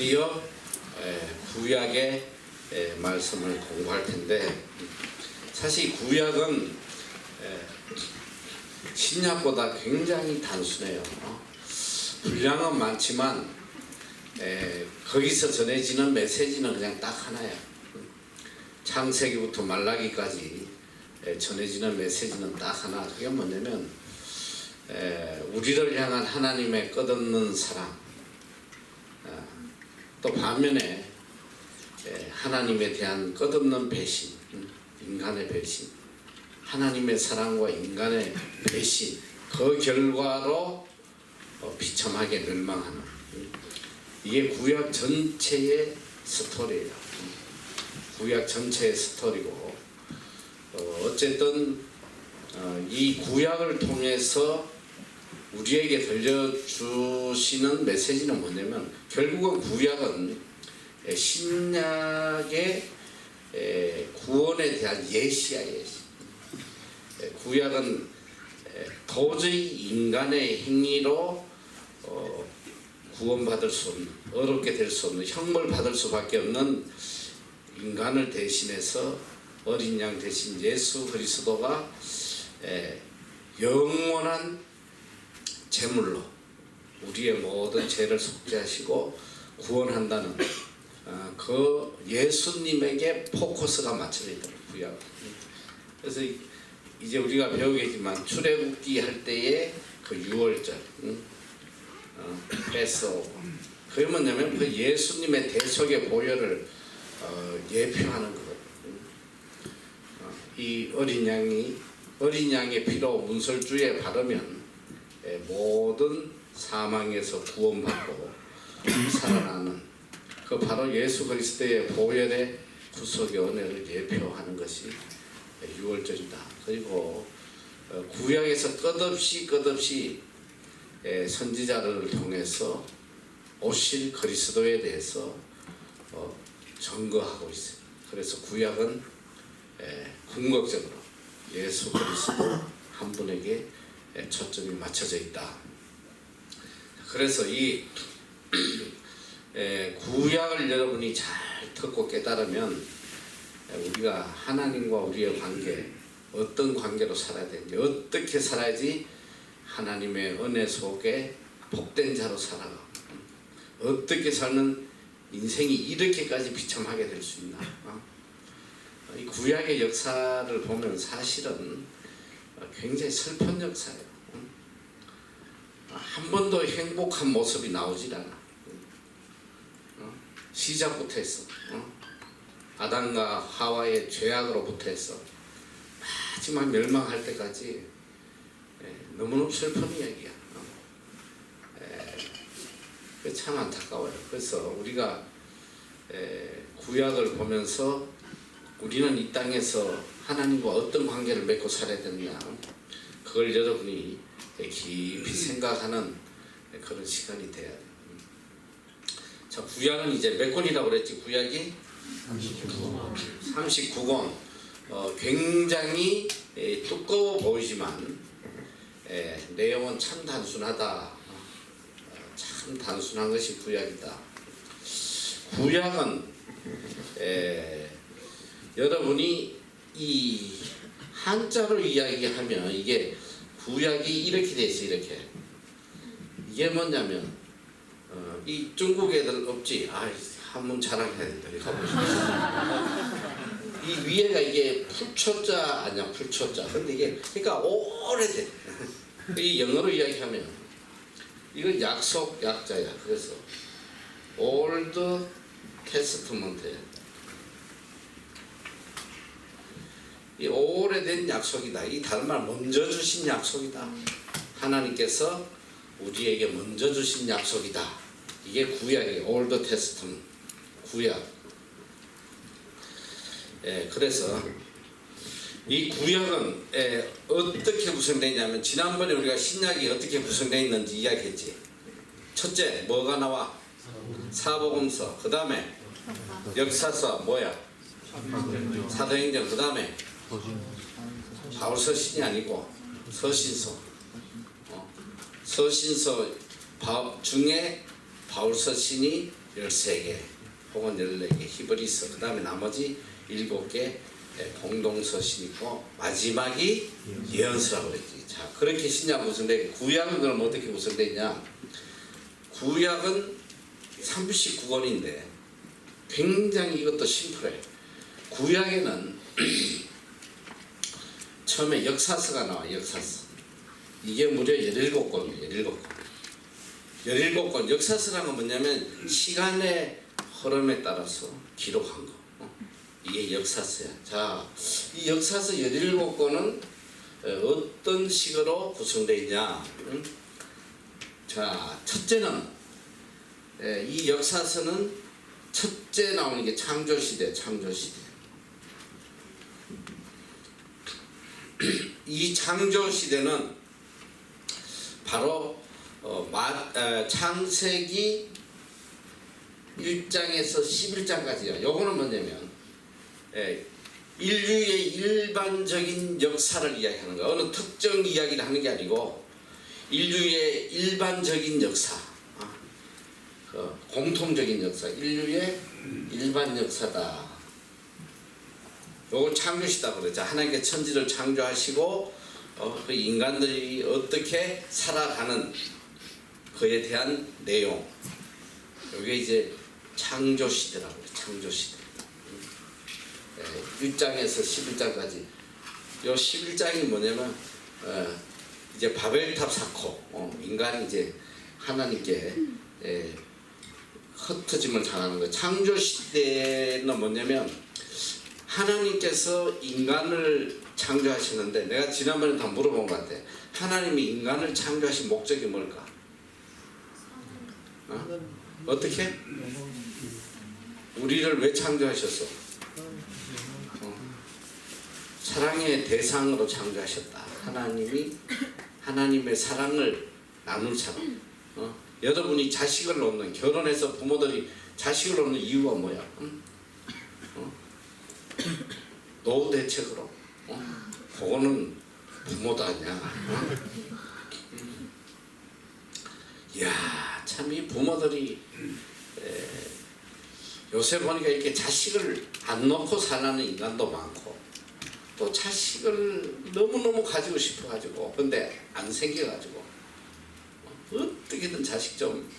드디어 구약의 말씀을 공부할 텐데, 사실 구약은 신약보다 굉장히 단순해요. 분량은 많지만 거기서 전해지는 메시지는 그냥 딱 하나야. 창세기부터 말라기까지 전해지는 메시지는 딱 하나. 그게 뭐냐면 우리를 향한 하나님의 끝없는 사랑, 또 반면에 하나님에 대한 끝없는 배신, 인간의 배신, 하나님의 사랑과 인간의 배신, 그 결과로 비참하게 멸망하는, 이게 구약 전체의 스토리예요. 구약 전체의 스토리고, 어쨌든 이 구약을 통해서 우리에게 들려주시는 메시지는 뭐냐면, 결국은 구약은 신약의 구원에 대한 예시야, 예시. 구약은 도저히 인간의 행위로 구원받을 수 없는, 어렵게 될 수 없는, 형벌 받을 수밖에 없는 인간을 대신해서 어린 양 대신 예수 그리스도가 영원한 제물로 우리의 모든 죄를 속죄하시고 구원한다는 그 예수님에게 포커스가 맞춰져 있다는 구약. 그래서 이제 우리가 배우겠지만 출애굽기 할 때의 그 6월절, 패스오버, 그게 뭐냐면 그 예수님의 대속의 보혈을 예표하는 거거든요. 이 어린 양의 피로 문설주에 바르면 모든 사망에서 구원받고 살아나는, 그 바로 예수 그리스도의 보혈의 구속의 은혜를 예표하는 것이 6월절이다. 그리고 구약에서 끝없이 선지자를 통해서 오실 그리스도에 대해서 증거하고 있어요. 그래서 구약은 궁극적으로 예수 그리스도 한 분에게 초점이 맞춰져 있다. 그래서 이 구약을 여러분이 잘 듣고 깨달으면 우리가 하나님과 우리의 관계, 어떤 관계로 살아야 되는지, 어떻게 살아야지 하나님의 은혜 속에 복된 자로 살아가, 어떻게 살면 인생이 이렇게까지 비참하게 될 수 있나. 이 구약의 역사를 보면 사실은 굉장히 슬픈 역사예요. 한 번도 행복한 모습이 나오질 않아. 시작부터 했어. 아담과 하와의 죄악으로부터 해서 마지막 멸망할 때까지 너무너무 슬픈 이야기야. 참 안타까워요. 그래서 우리가 구약을 보면서 우리는 이 땅에서 하나님과 어떤 관계를 맺고 살아야 되느냐, 그걸 여러분이 깊이 생각하는 그런 시간이 돼야 돼요. 자, 구약은 이제 몇 권이라고 그랬지? 구약이 39권. 굉장히 두꺼워 보이지만 내용은 참 단순하다. 참 단순한 것이 구약이다. 구약은 여러분이 이 한자로 이야기하면 이게 구약이 이렇게 돼 있어. 이렇게. 이게 뭐냐면 이 중국 애들 없지? 한번 자랑해야 된다. 이 위에가 이게 풀초자 아니야? 풀초자. 근데 이게 그러니까 오래된. 이 영어로 이야기하면 이건 약속 약자야. 그래서 올드 테스트먼트야. 이 오래된 약속이다. 이 다른 말 먼저 주신 약속이다. 하나님께서 우리에게 먼저 주신 약속이다. 이게 구약이에요. 올드 테스트먼트, 구약. 그래서 이 구약은 어떻게 구성되어 있냐면, 지난번에 우리가 신약이 어떻게 구성되어 있는지 이야기했지. 첫째 뭐가 나와? 사복음서. 그 다음에 역사서. 뭐야? 사도행전. 그 다음에 바울서신이 아니고 서신서. 서신서 중에 바울서신이 13개 혹은 14개 히브리서, 그 다음에 나머지 7개 공동서신 있고 마지막이 예언서라고 그랬지. 자, 그렇게 신약 구성돼. 구약은 그럼 어떻게 구성되어 있냐? 구약은 39권인데 굉장히 이것도 심플해. 구약에는 처음에 역사서가 나와. 역사서. 이게 무려 17권이에요. 17권. 역사서라는 건 뭐냐면 시간의 흐름에 따라서 기록한 거. 이게 역사서야. 자, 이 역사서 17권은 어떤 식으로 구성되어 있냐? 자, 첫째는 이 역사서는 첫째 나오는 게 창조시대. 이 창조시대는 바로 창세기 1장에서 11장까지야. 요거는 뭐냐면 인류의 일반적인 역사를 이야기하는 거야. 어느 특정 이야기를 하는 게 아니고 인류의 일반적인 역사, 공통적인 역사, 인류의 일반 역사다. 요걸 창조시다고 그러죠. 하나님께 천지를 창조하시고 그 인간들이 어떻게 살아가는 그에 대한 내용. 요게 이제 창조시대라고 그래요. 창조시대. 1장에서 11장까지. 요 11장이 뭐냐면 이제 바벨탑 사건, 인간이 이제 하나님께 흩어짐을 당하는 거예요. 창조시대는 뭐냐면 하나님께서 인간을 창조하시는데, 내가 지난번에 다 물어본 것 같아. 하나님이 인간을 창조하신 목적이 뭘까? 어떻게? 우리를 왜 창조하셨어? 사랑의 대상으로 창조하셨다. 하나님이 하나님의 사랑을 나눌처럼. 여러분이 자식을 놓는, 결혼해서 부모들이 자식을 놓는 이유가 뭐야? 노후 대책으로. 그거는 부모도 아니야. 이야, 참 이 부모들이 요새 보니까 이렇게 자식을 안 놓고 살라는 인간도 많고, 또 자식을 너무너무 가지고 싶어가지고 근데 안 생겨가지고 어떻게든 자식 좀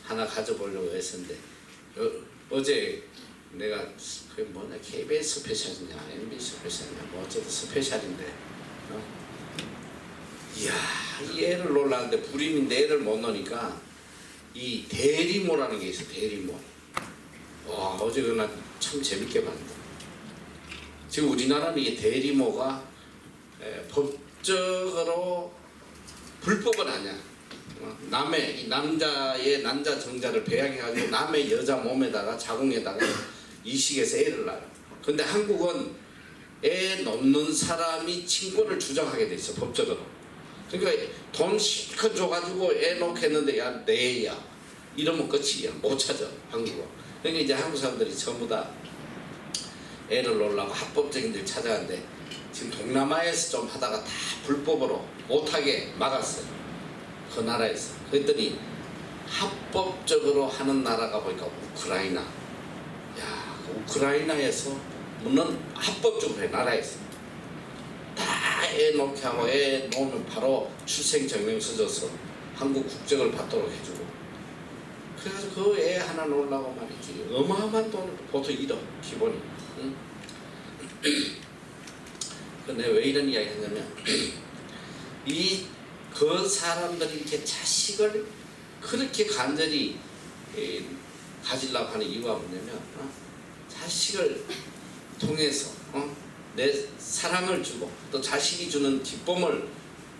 하나 가져보려고 했었는데, 어제 내가 그게 뭐냐, KBS 스페셜이냐 MBC 스페셜이냐 뭐 어쨌든 스페셜인데 이야, 이 애를 놀라는데 불임인데 애를 못 놓으니까 이 대리모라는 게 있어. 대리모. 와, 어제 그날 참 재밌게 봤는데, 지금 우리나라는 이 대리모가 법적으로 불법은 아니야. 남의 남자의 남자 정자를 배양해가지고 남의 여자 몸에다가 자궁에다가 이식해서 애를 낳아요. 근데 한국은 애 놓는 사람이 친권을 주장하게 돼 있어, 법적으로. 그러니까 돈 실컷 줘가지고 애 놓겠는데 야, 내 애야 이러면 끝이야. 못 찾아, 한국은. 그러니까 이제 한국 사람들이 전부 다 애를 놓으려고 합법적인 데 찾아가는데, 지금 동남아에서 좀 하다가 다 불법으로 못하게 막았어요. 그 나라에서. 그랬더니 합법적으로 하는 나라가 보니까 우크라이나. 야, 우크라이나에서 물론 합법적으로 해, 나라에서. 다 애 놓게 하고, 애 놓으면 바로 출생증명서 줘서 한국 국적을 받도록 해주고. 그래서 그 애 하나 놓으려고 말이지 어마어마한 돈을, 보통 1억 기본이. 응? 근데 왜 이런 이야기 하냐면 그 사람들이 이렇게 자식을 그렇게 간절히 가지려고 하는 이유가 뭐냐면 자식을 통해서 내 사랑을 주고 또 자식이 주는 기쁨을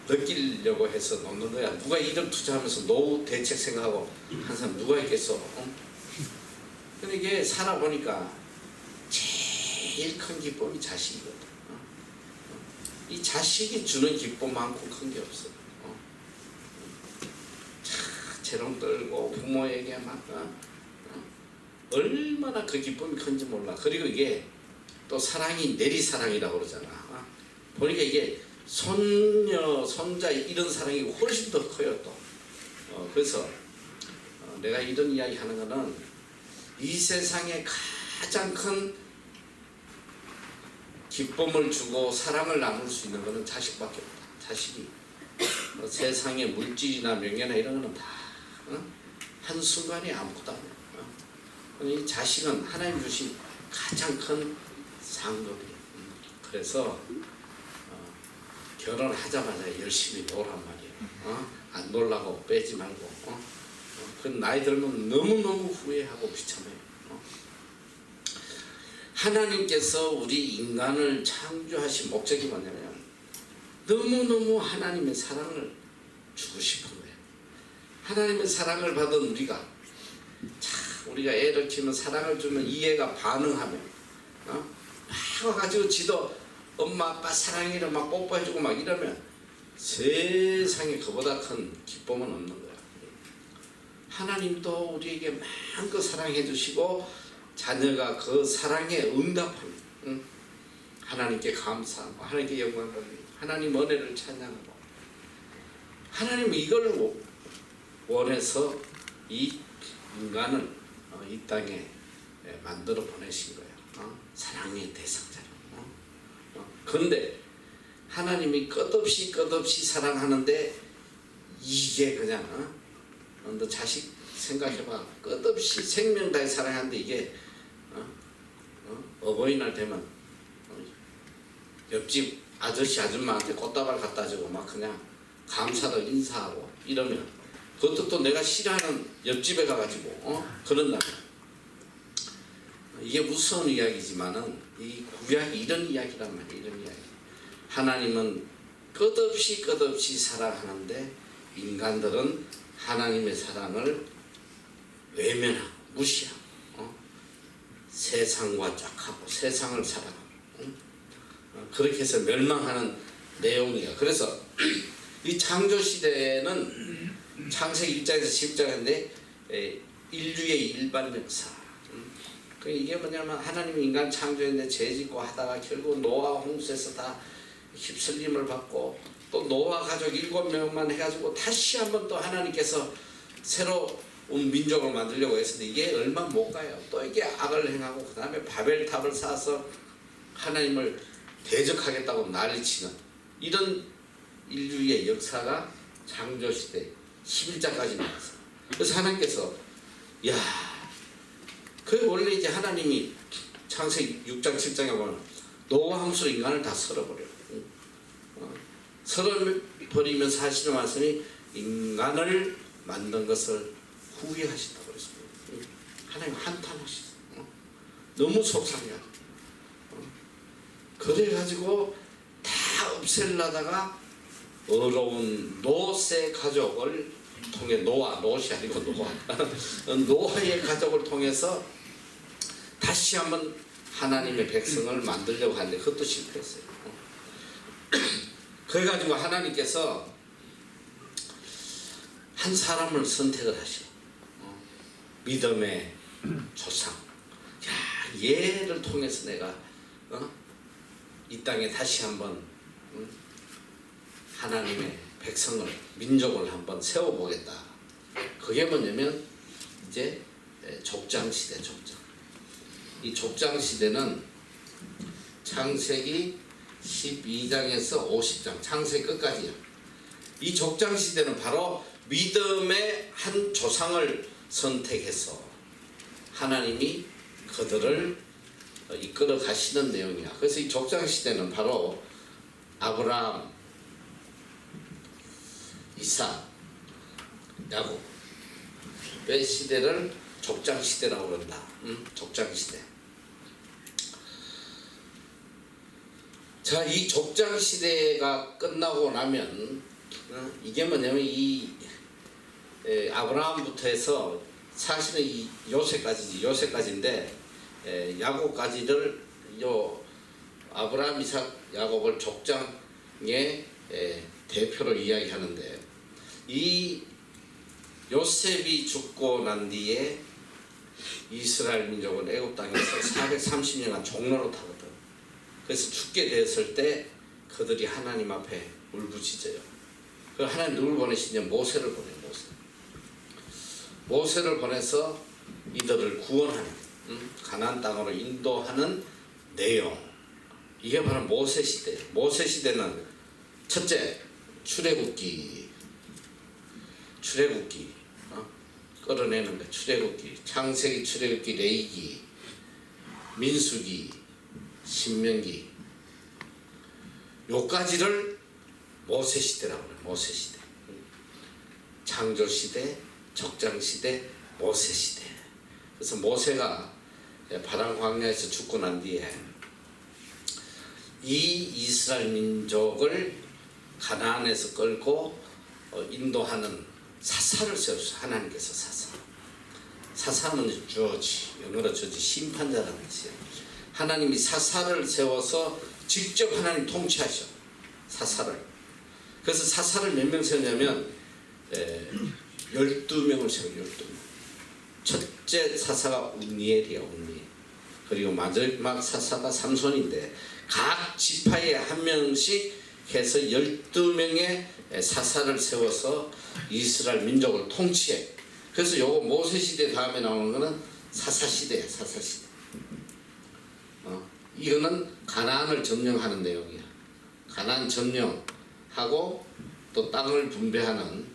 느끼려고 해서 놓는 거야. 누가 1억 투자하면서 노후 대책 생각하고 한 사람 누가 있겠어? 근데 이게 살아보니까 제일 큰 기쁨이 자식이거든. 이 자식이 주는 기쁨만큼 큰 게 없어. 재롱 떨고 부모에게 막 얼마나 그 기쁨이 큰지 몰라. 그리고 이게 또 사랑이 내리사랑이라고 그러잖아. 보니까 이게 손녀, 손자 이런 사랑이 훨씬 더 커요 또. 그래서 내가 이런 이야기 하는 거는 이 세상에 가장 큰 기쁨을 주고 사랑을 나눌 수 있는 것은 자식밖에 없다. 자식이 세상의 물질이나 명예나 이런 거는 다 한순간에 아무것도 아니야. 이 자식은 하나님 주신 가장 큰 상급이에요. 그래서 결혼하자마자 열심히 놀란 말이에요. 안 놀라고 빼지 말고. 그 나이 들면 너무너무 후회하고 비참해요. 하나님께서 우리 인간을 창조하신 목적이 뭐냐면 너무너무 하나님의 사랑을 주고 싶은 거예요. 하나님의 사랑을 받은 우리가 우리가 애를 키우면 사랑을 주면 이 애가 반응하면 막 와가지고 지도 엄마 아빠 사랑해라 막 뽀뽀해주고 막 이러면 세상에 그보다 큰 기쁨은 없는 거야. 하나님도 우리에게 마음껏 사랑해 주시고 자녀가 그 사랑에 응답하면 하나님께 감사하고 하나님께 영광을 돌리고 하나님 은혜를 찬양하고 하나님은 이걸 원해서 이 인간을 이 땅에 만들어 보내신 거예요. 사랑의 대상자로. 그런데 하나님이 끝없이 사랑하는데 이게 그냥 너 자식 생각해봐. 끝없이 생명 다해 사랑하는데 이게 어버이날 되면 옆집 아저씨 아줌마한테 꽃다발 갖다 주고 막 그냥 감사를 인사하고 이러면 그것도 또 내가 싫어하는 옆집에 가가지고 그런다면 이게 무서운 이야기지만은 이 구약이 이런 이야기란 말이에요. 이런 이야기. 하나님은 끝없이 사랑하는데 인간들은 하나님의 사랑을 외면하고 무시하고 세상과 짝하고 세상을 사랑하고 그렇게 해서 멸망하는 내용이에요. 그래서 이 창조시대는 창세기 1장에서 10장인데 인류의 일반 역사. 이게 뭐냐면 하나님이 인간 창조했는데 죄짓고 하다가 결국 노아 홍수에서 다 휩쓸림을 받고 또 노아 가족 7명만 해가지고 다시 한번 또 하나님께서 새로운 민족을 만들려고 했는데 이게 얼마 못 가요. 또 이게 악을 행하고 그 다음에 바벨탑을 쌓아서 하나님을 대적하겠다고 난리치는 이런 인류의 역사가 창조시대 11장까지 나왔어요. 그래서 하나님께서 그 원래 이제 하나님이 창세기 6장 7장에 보면 노아 홍수로 인간을 다 썰어버려요. 썰어버리면 사실은 말씀이 인간을 만든 것을 후회하신다고 그랬습니다. 하나님 한탄하셨어요. 너무 속상해요. 그래가지고 다 없애려다가 어려운 노세 가족을 통해 노아이 아니고 노아의 가족을 통해서 다시 한번 하나님의 백성을 만들려고 하는데 그것도 실패했어요. 그래가지고 하나님께서 한 사람을 선택을 하셔. 믿음의 조상. 얘를 통해서 내가 이 땅에 다시 한번 하나님의 백성을 민족을 한번 세워보겠다. 그게 뭐냐면 이제 족장시대. 이 족장시대는 창세기 12장에서 50장 창세기 끝까지야. 이 족장시대는 바로 믿음의 한 조상을 선택해서 하나님이 그들을 이끌어 가시는 내용이야. 그래서 이 족장시대는 바로 아브라함, 이삭, 야곱의 시대를 족장시대라고 그런다. 족장시대. 자, 이 족장시대가 끝나고 나면 이게 뭐냐면 이 아브라함부터 해서 사실은 이 요새까지인데 야곱까지를 아브라함, 이삭, 야곱을 족장의 대표로 이야기하는데 이 요셉이 죽고 난 뒤에 이스라엘 민족은 애굽 땅에서 430년간 종로로 타거든. 그래서 죽게 되었을 때 그들이 하나님 앞에 울부짖어요. 그래서 하나님 누굴 보내시냐? 모세를 보내요. 모세를 보내서 이들을 구원하는 가나안 땅으로 인도하는 내용. 이게 바로 모세 시대. 모세 시대는 첫째 출애굽기 끌어내는 거. 출애굽기, 창세기, 출애굽기, 레위기, 민수기, 신명기, 요까지를 모세 시대라고 해요. 모세 시대. 창조 시대, 적장 시대, 모세 시대. 그래서 모세가 파란 광야에서 죽고 난 뒤에 이 이스라엘 민족을 가나안에서 끌고 인도하는 사사를 세웠어요. 하나님께서 사사. 사사는 주어지, 영어로 주어지 심판자라는 뜻이에요. 하나님이 사사를 세워서 직접 하나님 통치하셔. 사사를. 그래서 사사를 몇 명 세우냐면 12명을 세워요. 12명. 첫째 사사가 운니엘이야. 운니엘. 그리고 마지막 사사가 삼손인데 각 지파에 한 명씩 해서 12명의 사사를 세워서 이스라엘 민족을 통치해. 그래서 요거 모세 시대 다음에 나오는 거는 사사 시대야. 사사 시대. 이거는 가나안을 점령하는 내용이야. 가나안 점령하고 또 땅을 분배하는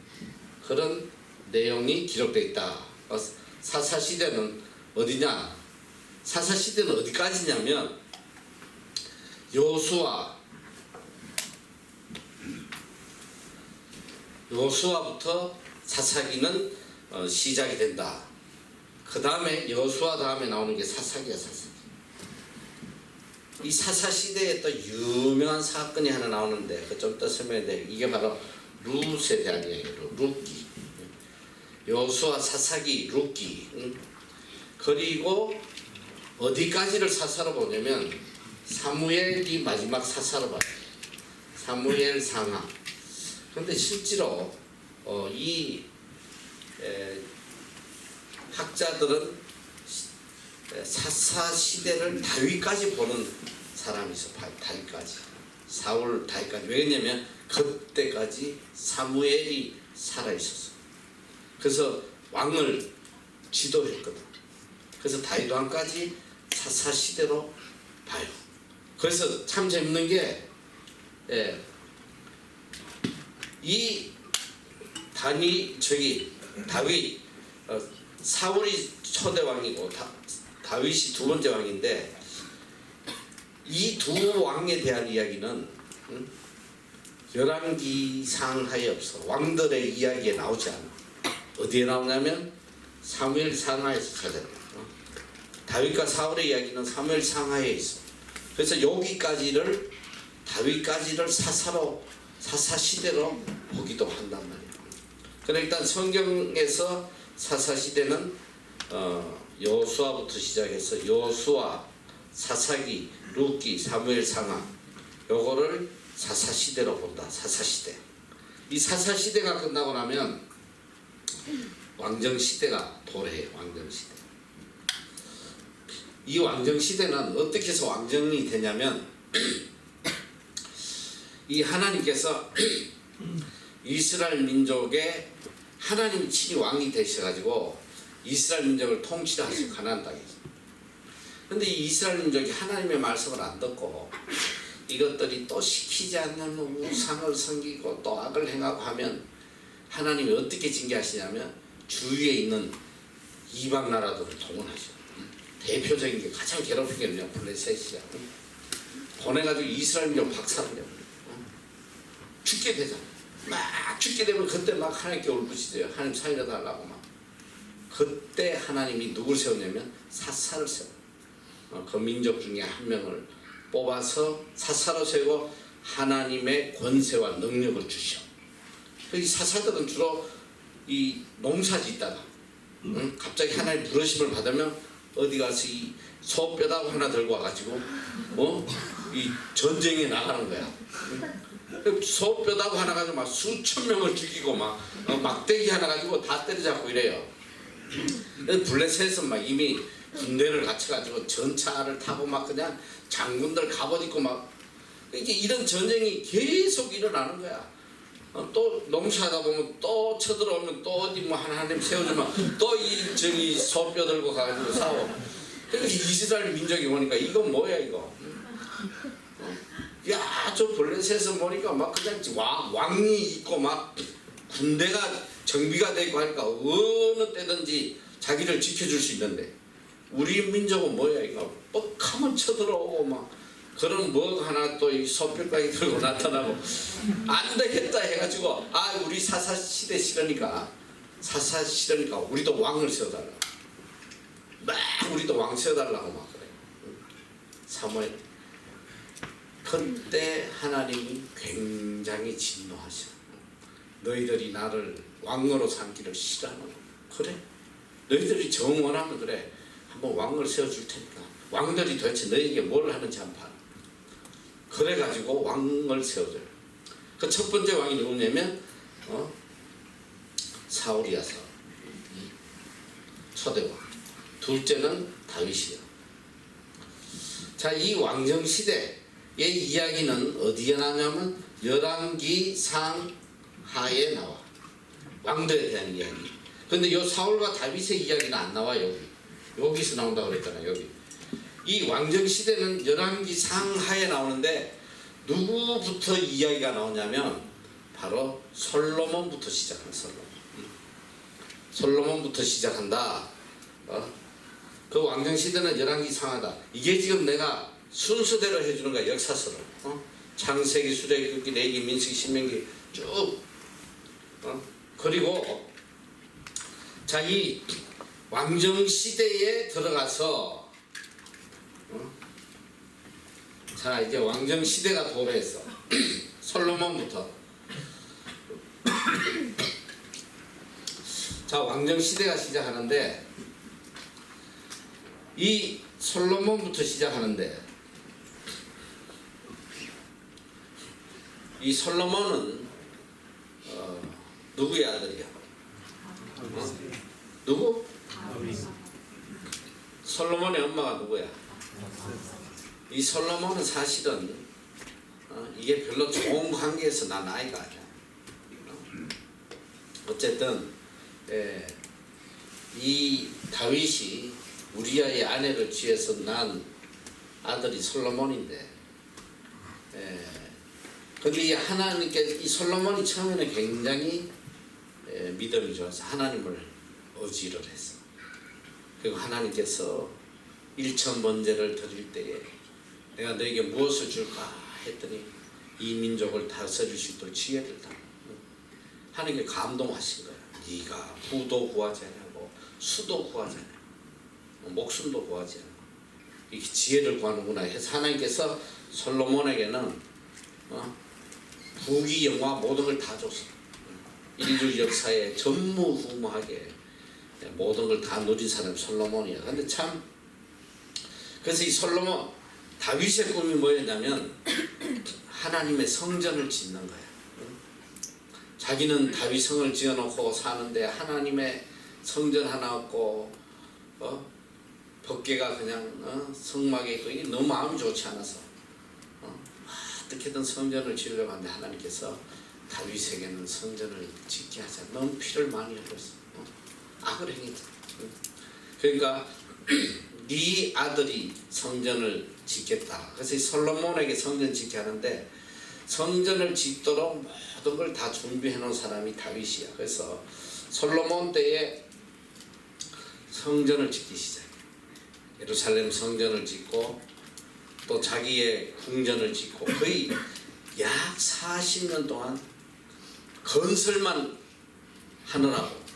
그런 내용이 기록되어 있다. 사사 시대는 어디냐? 사사 시대는 어디까지냐면 여호수아부터 사사기는 시작이 된다. 그 다음에 여호수아 다음에 나오는 게 사사기야. 사사기. 이 사사 시대에 또 유명한 사건이 하나 나오는데 그 좀 더 설명해. 이게 바로 룻에 대한 이야기예요. 룻기. 여호수아, 사사기, 룻기. 그리고 어디까지를 사사로 보냐면 사무엘이 마지막 사사로 봐요. 사무엘 상하. 그런데 실제로 이 학자들은 사사 시대를 다윗까지 보는 사람이 있어. 다윗까지. 사울 다윗까지. 왜냐면 그때까지 사무엘이 살아 있었어. 그래서 왕을 지도했거든. 그래서 다윗 왕까지 사사 시대로 봐요. 그래서 참 재밌는 게 이 다윗 사울이 초대 왕이고 다윗이 두 번째 왕인데 이 두 왕에 대한 이야기는 열왕기상하에 없어. 왕들의 이야기에 나오지 않아. 어디에 나오냐면 사무엘 상하에서 찾아요. 다윗과 사울의 이야기는 사무엘 상하에 있어. 그래서 여기까지를 다윗까지를 사사 시대로 보기도 한단 말이에요. 그러니까 일단 성경에서 사사 시대는 여호수아부터 시작해서 여호수아, 사사기, 룻기, 사무엘 상하 요거를 사사 시대로 본다. 사사 시대. 이 사사 시대가 끝나고 나면 왕정 시대가 도래해요. 왕정 시대. 이 왕정 시대는 어떻게 해서 왕정이 되냐면 이 하나님께서 이스라엘 민족의 하나님이 친히 왕이 되셔가지고 이스라엘 민족을 통치하시고 가나안 땅에서. 근데 이 이스라엘 민족이 하나님의 말씀을 안 듣고 이것들이 또 시키지 않는 우상을 섬기고 또 악을 행하고 하면 하나님이 어떻게 징계하시냐면 주위에 있는 이방 나라들을 동원하셔. 대표적인 게 가장 괴롭힌 게 뭐냐? 블레셋이야. 보내가지고 이스라엘 민족 박살내요. 죽게 되잖아. 막 죽게 되면 그때 막 하나님께 울부짖어요. 하나님 살려달라고 막. 그때 하나님이 누굴 세우냐면 사사를 세워. 그 민족 중에 한 명을 뽑아서 사사로 세우고 하나님의 권세와 능력을 주셔. 이 사사들은 주로 이 농사 짓다가 갑자기 하나님 부르심을 받으면 어디 가서 이 소뼈다구 하나 들고 와가지고 이 전쟁에 나가는 거야. 소뼈다구 하나 가지고 막 수천 명을 죽이고 막 막대기 하나 가지고 다 때려잡고 이래요. 블레셋은 막 이미 군대를 갖춰가지고 전차를 타고 막 그냥 장군들 갑옷 입고 막 이렇게 이런 전쟁이 계속 일어나는 거야. 또 농사하다 보면 또 쳐들어오면 또 어디 뭐 하나님 세워주면 또 이 저기 소뼈 들고 가가지고 싸워. 그러니까 이스라엘 민족이 오니까 이거 뭐야 이거. 야, 저 블레셋에서 보니까 막 그냥 왕이 있고 막 군대가 정비가 되고 하니까 어느 때든지 자기를 지켜줄 수 있는데 우리 민족은 뭐야 이거 뻑하면 쳐들어오고 막 그런 뭐 하나 또 이 소뼈까지 들고 나타나고 안 되겠다 해가지고 우리 사사시대 싫으니까 우리도 왕을 세워달라. 막 우리도 왕 세워달라고 막 그래. 사무엘. 그때 하나님이 굉장히 진노하셔. 너희들이 나를 왕으로 삼기를 싫어하는 거. 그래? 너희들이 정 원하면 그래. 한번 왕을 세워줄 테니까. 왕들이 도대체 너희에게 뭘 하는지 한번 봐라. 그래가지고 왕을 세워줘요. 그 첫 번째 왕이 누구냐면 사울이야. 사울. 초대왕. 둘째는 다윗이야. 자, 이 왕정시대의 이야기는 어디에 나냐면 열왕기상 하에 나와. 왕들에 대한 이야기. 근데 요 사울과 다윗의 이야기는 안 나와. 여기서 나온다고 그랬잖아요. 여기. 이 왕정시대는 열왕기상 하에 나오는데 누구부터 이야기가 나오냐면 바로 솔로몬부터 시작한 솔로몬부터 시작한다. 그 왕정시대는 열왕기상하다. 이게 지금 내가 순서대로 해주는 거야. 역사서로. 창세기, 출애굽기, 레위기, 민수기, 신명기 쭉. 그리고 자, 이 왕정시대에 들어가서 자, 이제 왕정시대가 도래했어. 솔로몬부터. 자, 왕정시대가 시작하는데 이 솔로몬부터 시작하는데 이 솔로몬은 누구의 아들이야? 누구? 솔로몬의 엄마가 누구야? 이 솔로몬은 사실은 이게 별로 좋은 관계에서 난 아이가 아니야. 어쨌든 이 다윗이 우리아의 아내를 취해서 난 아들이 솔로몬인데 근데 이 하나님께 이 솔로몬이 처음에는 굉장히 믿음이 좋아서 하나님을 의지를 했어. 그리고 하나님께서 일천번제를 드릴 때에 내가 너에게 무엇을 줄까 했더니 이 민족을 다스릴 수 있도록 지혜를 달라. 하나님께 감동하신 거야. 네가 부도 구하지 않고 수도 구하지 않고 목숨도 구하지 않고 이렇게 지혜를 구하는구나 해서 하나님께서 솔로몬에게는 부귀 영화 모든 걸 다 줬어. 인류 역사에 전무후무하게 모든 걸 다 누린 사람이 솔로몬이야. 근데 참 그래서 이 솔로몬 다윗의 꿈이 뭐였냐면 하나님의 성전을 짓는 거야. 자기는 다윗 성을 지어놓고 사는데 하나님의 성전 하나 없고 법궤가 그냥 성막에 있고 이게 너무 마음이 좋지 않아서 어떻게든 성전을 지으려고 하는데 하나님께서 다윗에게는 성전을 짓게 하자. 넌 피를 많이 흘렸어. 악을 행했다. 그러니까 네 아들이 성전을 짓겠다. 그래서 이 솔로몬에게 성전 짓게 하는데 성전을 짓도록 모든 걸 다 준비해 놓은 사람이 다윗이야. 그래서 솔로몬 때에 성전을 짓기 시작해. 예루살렘 성전을 짓고 또 자기의 궁전을 짓고 거의 약 40년 동안 건설만 하느라고.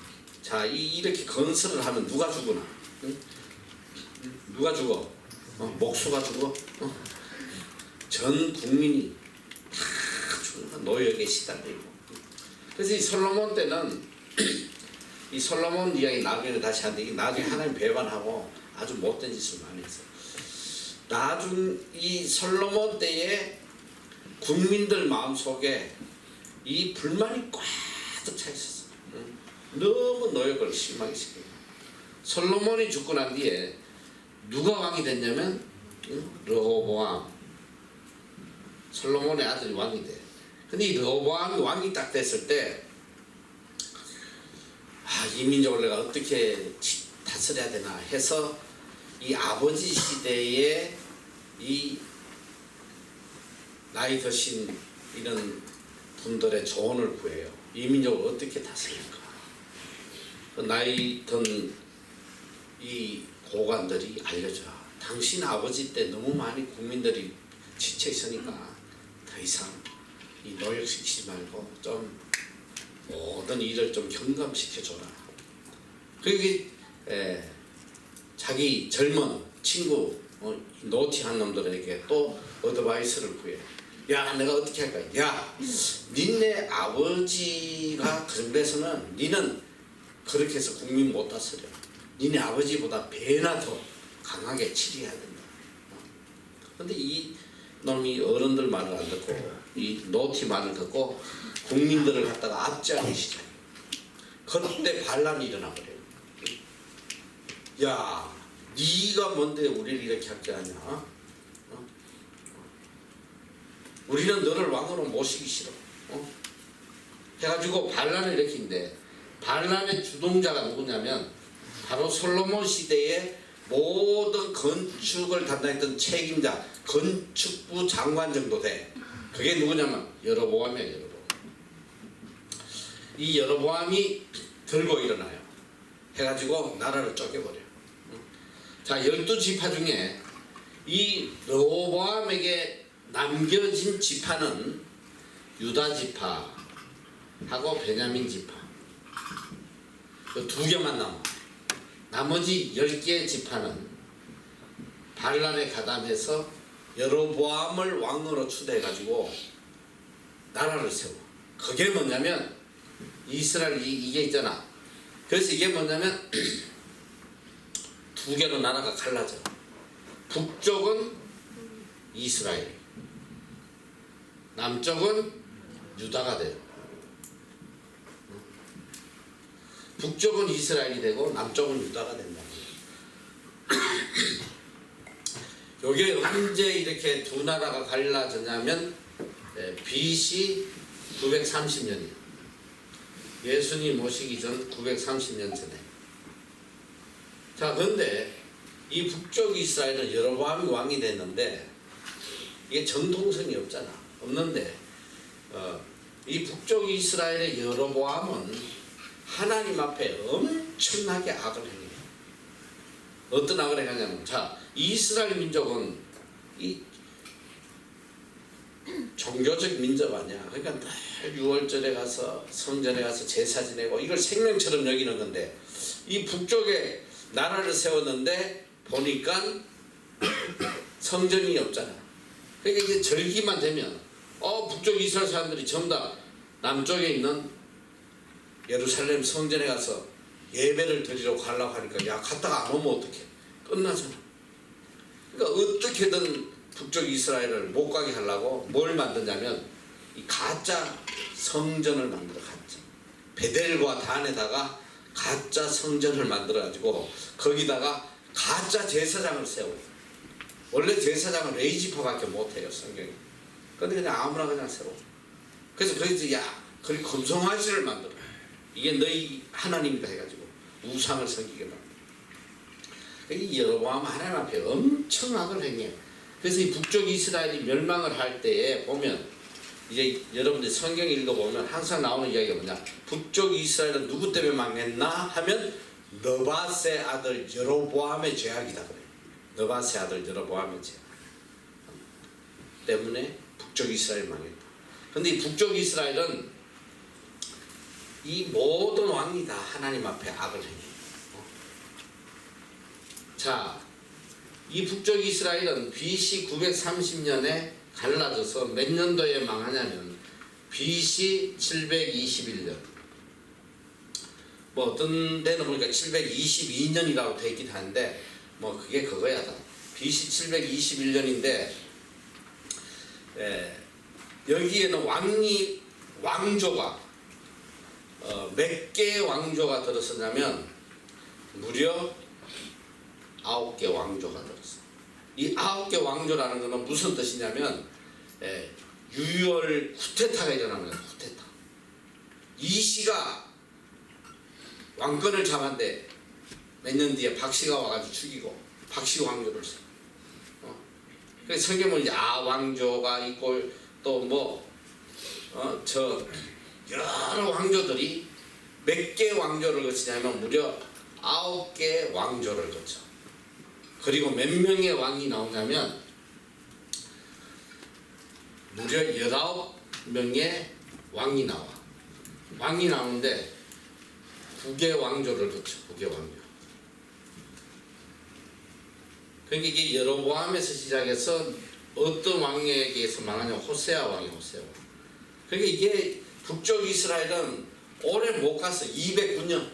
자, 이렇게 건설을 하면 누가 죽으나? 응? 누가 죽어? 목수가 죽어? 전 국민이 다 죽어. 노역에 시달리고. 그래서 이 솔로몬 때는 이 솔로몬 이야기 나중에 다시 하는데 나중에 하나님 배반하고 아주 못된 짓을 많이 했어. 이 솔로몬 때에 국민들 마음속에 이 불만이 꽉 차 있었어. 너무 노역을 심하게 시키고. 솔로몬이 죽고 난 뒤에 누가 왕이 됐냐면 르호보암. 솔로몬의 아들이 왕이 돼. 근데 이 르호보암이 왕이 딱 됐을 때 이 민족을 내가 어떻게 다스려야 되나 해서 이 아버지 시대에 이 나이 드신 이런 분들의 조언을 구해요. 이 민족을 어떻게 다스릴까? 나이 든 이 고관들이 알려줘. 당신 아버지 때 너무 많이 국민들이 지쳐 있으니까 더 이상 이 노역시키지 말고 좀 모든 일을 좀 경감시켜줘라. 그게 자기 젊은 친구 노티한 놈들에게 또 어드바이스를 구해. 야, 내가 어떻게 할까? 야, 니네 아버지가 그래서는 니는 그렇게 해서 국민 못 다스려. 니네 아버지보다 배나 더 강하게 치료해야 된다. 근데 이 놈이 어른들 말을 안 듣고 이 노티 말을 듣고 국민들을 갖다가 압제하기 시작해. 그때 반란이 일어나 버려요. 야, 네가 뭔데 우리를 이렇게 압제하냐? 우리는 너를 왕으로 모시기 싫어. 해가지고 반란을 일으킨데, 반란의 주동자가 누구냐면 바로 솔로몬 시대의 모든 건축을 담당했던 책임자, 건축부 장관 정도 돼. 그게 누구냐면 여로보암이야. 여로보암. 이 여로보암이 들고 일어나요. 해가지고 나라를 쪼개버려. 자, 12지파 중에 이 르호보암에게 남겨진 지파는 유다 지파하고 베냐민 지파, 그 두 개만 남아. 나머지 10개의 지파는 반란에 가담해서 여로보암을 왕으로 추대해가지고 나라를 세워. 그게 뭐냐면 이스라엘 이게 있잖아. 그래서 이게 뭐냐면 두 개로 나라가 갈라져. 북쪽은 이스라엘, 남쪽은 유다가 돼요. 북쪽은 이스라엘이 되고 남쪽은 유다가 된다. 요게 언제 이렇게 두 나라가 갈라졌냐면 BC 930년이에요. 예수님 오시기 전 930년 전에. 자, 그런데 이 북쪽 이스라엘은 여로보암이 왕이 됐는데 이게 정통성이 없는데 이 북쪽 이스라엘의 여로보암은 하나님 앞에 엄청나게 악을 행해요. 어떤 악을 행하냐면, 자, 이스라엘 민족은 이 종교적 민족 아니야. 그러니까 늘 6월절에 가서 성전에 가서 제사 지내고 이걸 생명처럼 여기는 건데, 이 북쪽에 나라를 세웠는데 보니까 성전이 없잖아. 그러니까 이제 절기만 되면 북쪽 이스라엘 사람들이 전부 다 남쪽에 있는 예루살렘 성전에 가서 예배를 드리러 가려고 하니까 야, 갔다가 안 오면 어떡해? 끝나잖아. 그러니까 어떻게든 북쪽 이스라엘을 못 가게 하려고 뭘 만드냐면 이 가짜 성전을 만들어. 가짜 베델과 단에다가 가짜 성전을 만들어 가지고 거기다가 가짜 제사장을 세워. 원래 제사장은 레이지파밖에 못해요, 성경이. 근데 그냥 아무나 그냥 세워. 그래서 거기서 야, 그리 금송아지를 만들어. 이게 너희 하나님이다 해가지고 우상을 섬기게 만들어. 이 여로보암 하나님 앞에 엄청 악을 행해. 그래서 이 북쪽 이스라엘이 멸망을 할 때에 보면 이제 여러분들 성경 읽어보면 항상 나오는 이야기가 뭐냐, 북쪽 이스라엘은 누구 때문에 망했나 하면 느밧의 아들 여로보암의 죄악이다 그래요. 느밧의 아들 여로보암의 죄악 때문에 북쪽 이스라엘이 망했다. 근데 이 북쪽 이스라엘은 이 모든 왕이 다 하나님 앞에 악을 행해요. 자, 이 북쪽 이스라엘은 BC 930년에 갈라져서 몇 년도에 망하냐면 BC 721년. 뭐 어떤 데는 보니까 722년이라고 되어 있긴 한데 뭐 그게 그거야. BC 721년인데 여기에는 왕조가 몇 개의 왕조가 들었었냐면 무려 9개 왕조가 들었어. 이 9개 왕조라는 것은 무슨 뜻이냐면 유월 쿠데타가 일어납니다. 쿠데타. 이씨가 왕권을 잡았는데 몇 년 뒤에 박씨가 와가지고 죽이고 박씨 왕조를 써. 그래서 성경은 야왕조가 있고 또 뭐 저 여러 왕조들이 몇 개 왕조를 거치냐면 무려 9개 왕조를 거쳐. 그리고 몇 명의 왕이 나오냐면 무려 19명의 왕이 나와. 왕이 나오는데 9개 왕조를 거쳐. 9개 왕조. 그러니까 이게 여로보암에서 시작해서 어떤 왕에게서 망하냐. 호세아 왕이 호세아 왕. 그러니까 이게 북쪽 이스라엘은 오래 못 갔어. 209년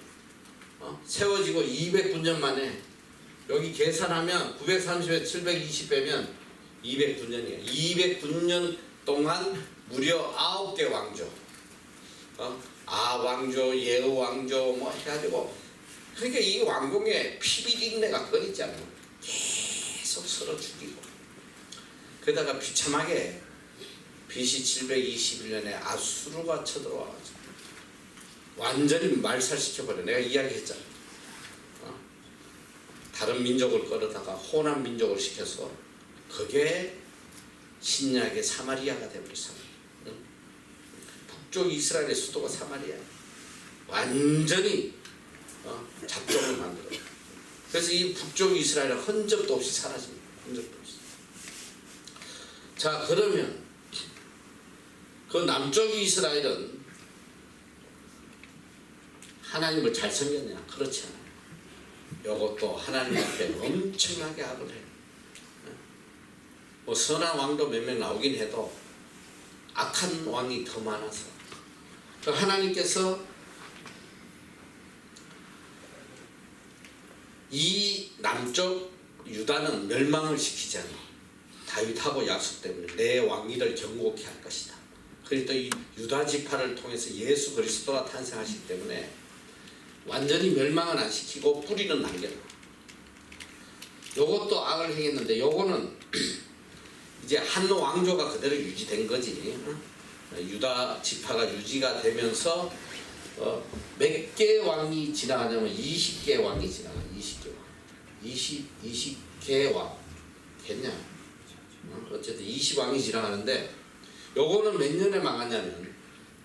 세워지고 209년 만에 여기 계산하면 930에 720 빼면 209년이에요. 209년 동안 무려 9개 왕조, 아왕조, 예후왕조 뭐 해가지고 그러니까 이 왕궁에 피비린내가 끊이잖아요. 계속 서로 죽이고 그러다가 비참하게 BC 721년에 아수르가 쳐들어와가지고 완전히 말살시켜버려. 내가 이야기했잖아. 다른 민족을 끌어다가 호남 민족을 시켜서 그게 신약의 사마리아가 되어버렸어. 북쪽 이스라엘의 수도가 사마리아. 완전히 잡종을 만들어. 그래서 이 북쪽 이스라엘은 흔적도 없이 사라집니다. 흔적도 없이. 자, 그러면 그 남쪽 이스라엘은 하나님을 잘 섬겼냐? 그렇지 않아요. 이것도 하나님 앞에 엄청나게 악을 해요. 뭐 선한 왕도 몇 명 나오긴 해도 악한 왕이 더 많아서 하나님께서 이 남쪽 유다는 멸망을 시키지 않아. 다윗하고 약속 때문에 내 왕위를 경고케 할 것이다. 그리고 또 이 유다 지파를 통해서 예수 그리스도가 탄생하시기 때문에 완전히 멸망은 안 시키고 뿌리는 남겨놔. 요것도 악을 행했는데 요거는 이제 한 왕조가 그대로 유지된 거지. 유다 지파가 유지가 되면서 몇 개 왕이 지나가냐면 20개 왕이 지나가. 20개 왕. 20개 왕. 됐냐? 어쨌든 20왕이 지나가는데 요거는 몇 년에 망하냐면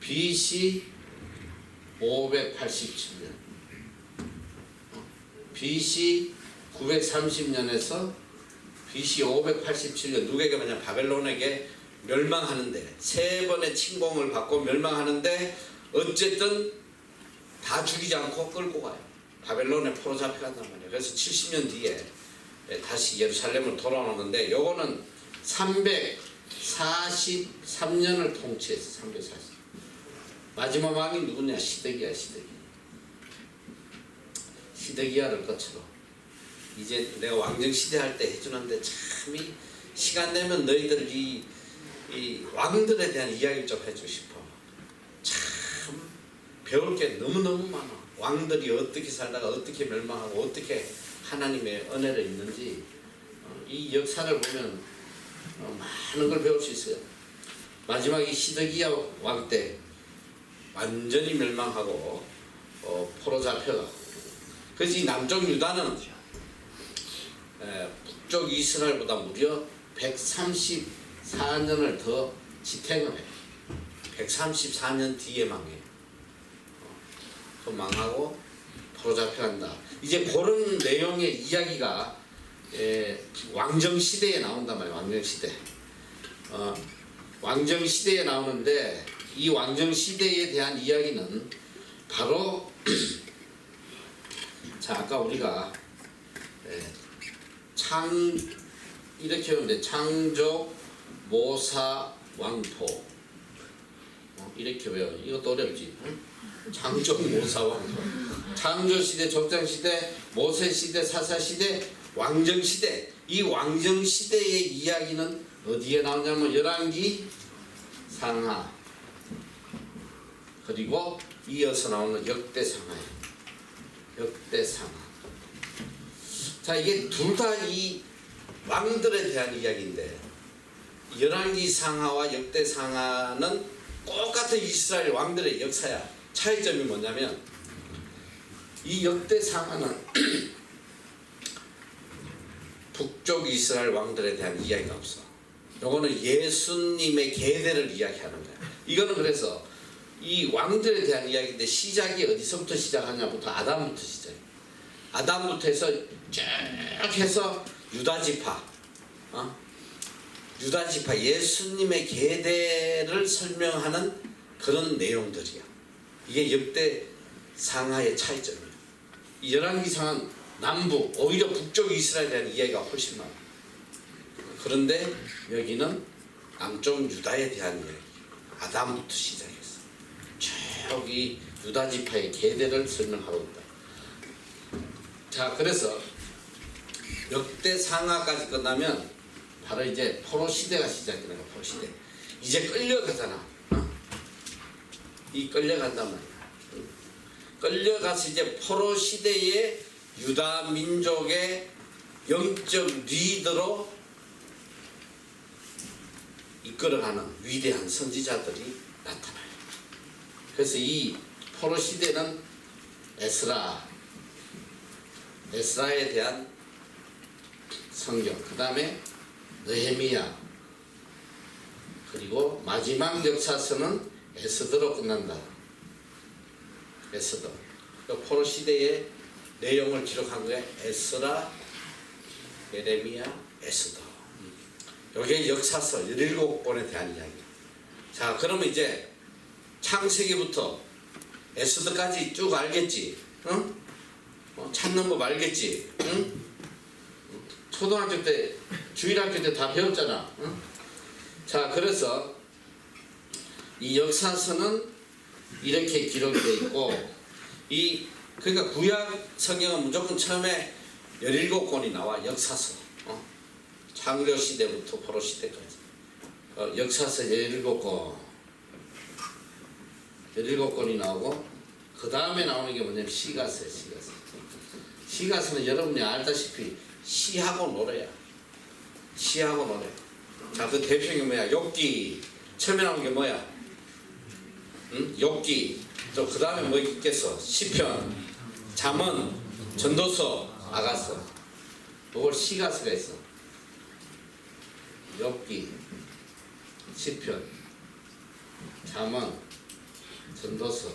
BC 587년. BC 930년에서 BC 587년 누구에게 뭐냐 바벨론에게 멸망하는데 세 번의 침공을 받고 멸망하는데 어쨌든 다 죽이지 않고 끌고 가요. 바벨론에 포로 잡혀간단 말이에요. 그래서 70년 뒤에 다시 예루살렘을 돌아오는데 요거는 343년을 통치했어. 340. 마지막 왕이 누구냐? 시드기야. 시드기야를 거쳐서 이제 내가 왕정 시대 할 때 해주는데 참 이 시간 되면 너희들 이 왕들에 대한 이야기를 좀 해주고 싶어. 참 배울 게 너무너무 많아. 왕들이 어떻게 살다가 어떻게 멸망하고 어떻게 하나님의 은혜를 입는지 이 역사를 보면 많은 걸 배울 수 있어요. 마지막에 시드기야 왕 때 완전히 멸망하고 포로 잡혀가고 그래서 이 남쪽 유다는 북쪽 이스라엘보다 무려 134년을 더 지탱을 해요. 134년 뒤에 망해요. 그 망하고 포로 잡혀간다. 이제 그런 내용의 이야기가 왕정 시대에 나온단 말이에요. 왕정 시대. 왕정 시대에 나오는데 이 왕정 시대에 대한 이야기는 바로 자 아까 우리가 이렇게 하는데 창조 모사 왕토 이렇게 외워. 이것도 어렵지. 창조 모사 왕토. 창조 시대, 족장 시대, 모세 시대, 사사 시대, 왕정 시대. 이 왕정 시대의 이야기는 어디에 나오냐면 열왕기 상하 그리고 이어서 나오는 역대상하예요. 역대상하. 자 이게 둘 다 이 왕들에 대한 이야기인데 열왕기상하와 역대상하는 똑같은 이스라엘 왕들의 역사야. 차이점이 뭐냐면 이 역대상하는 북쪽 이스라엘 왕들에 대한 이야기가 없어. 요거는 예수님의 계대를 이야기하는 거야. 이거는 그래서 이 왕들에 대한 이야기인데 시작이 어디서부터 시작하냐부터 아담부터 시작해. 아담부터 해서 쭉 해서 유다지파, 유다지파 예수님의 계대를 설명하는 그런 내용들이야. 이게 역대상하의 차이점이야. 이 열왕기상은 남부, 오히려 북쪽 이스라엘에 대한 이야기가 훨씬 많아. 그런데 여기는 남쪽 유다에 대한 이야기. 아담부터 시작했어. 쭉 이 유다지파의 계대를 설명하고 있다. 자, 그래서 역대상하까지 끝나면 바로 이제 포로 시대가 시작되는 거야. 포로 시대. 이제 끌려가잖아. 이 끌려간단 말이야. 끌려가서 이제 포로 시대에 유다 민족의 영적 리더로 이끌어가는 위대한 선지자들이 나타나요. 그래서 이 포로 시대는 에스라에 대한 성경, 그 다음에 느헤미야, 그리고 마지막 역사서는 에스더로 끝난다. 에스더. 포로 시대의 내용을 기록한 거에 에스라, 예레미야, 에스더. 이게 역사서 17권에 대한 이야기. 자, 그러면 이제 창세기부터 에스더까지 쭉 알겠지? 응? 찾는 법 알겠지? 응? 초등학교 때, 주일학교 때 다 배웠잖아. 응? 자, 그래서 이 역사서는 이렇게 기록이 되어 있고, 그러니까 구약 성경은 무조건 처음에 17권이 나와. 역사서. 창조 시대부터 포로 시대까지. 역사서 17권이 나오고, 그 다음에 나오는 게 뭐냐면 시가서예요. 시가서는 여러분이 알다시피 시하고 노래야. 시하고 노래. 자, 그 대표적인 뭐야? 욥기. 처음에 나오는 게 뭐야? 응? 욥기. 또 그 다음에 뭐 있겠어? 시편, 잠언, 전도서, 아가서. 이걸 시가서가 있어. 욥기, 시편, 잠언, 전도서,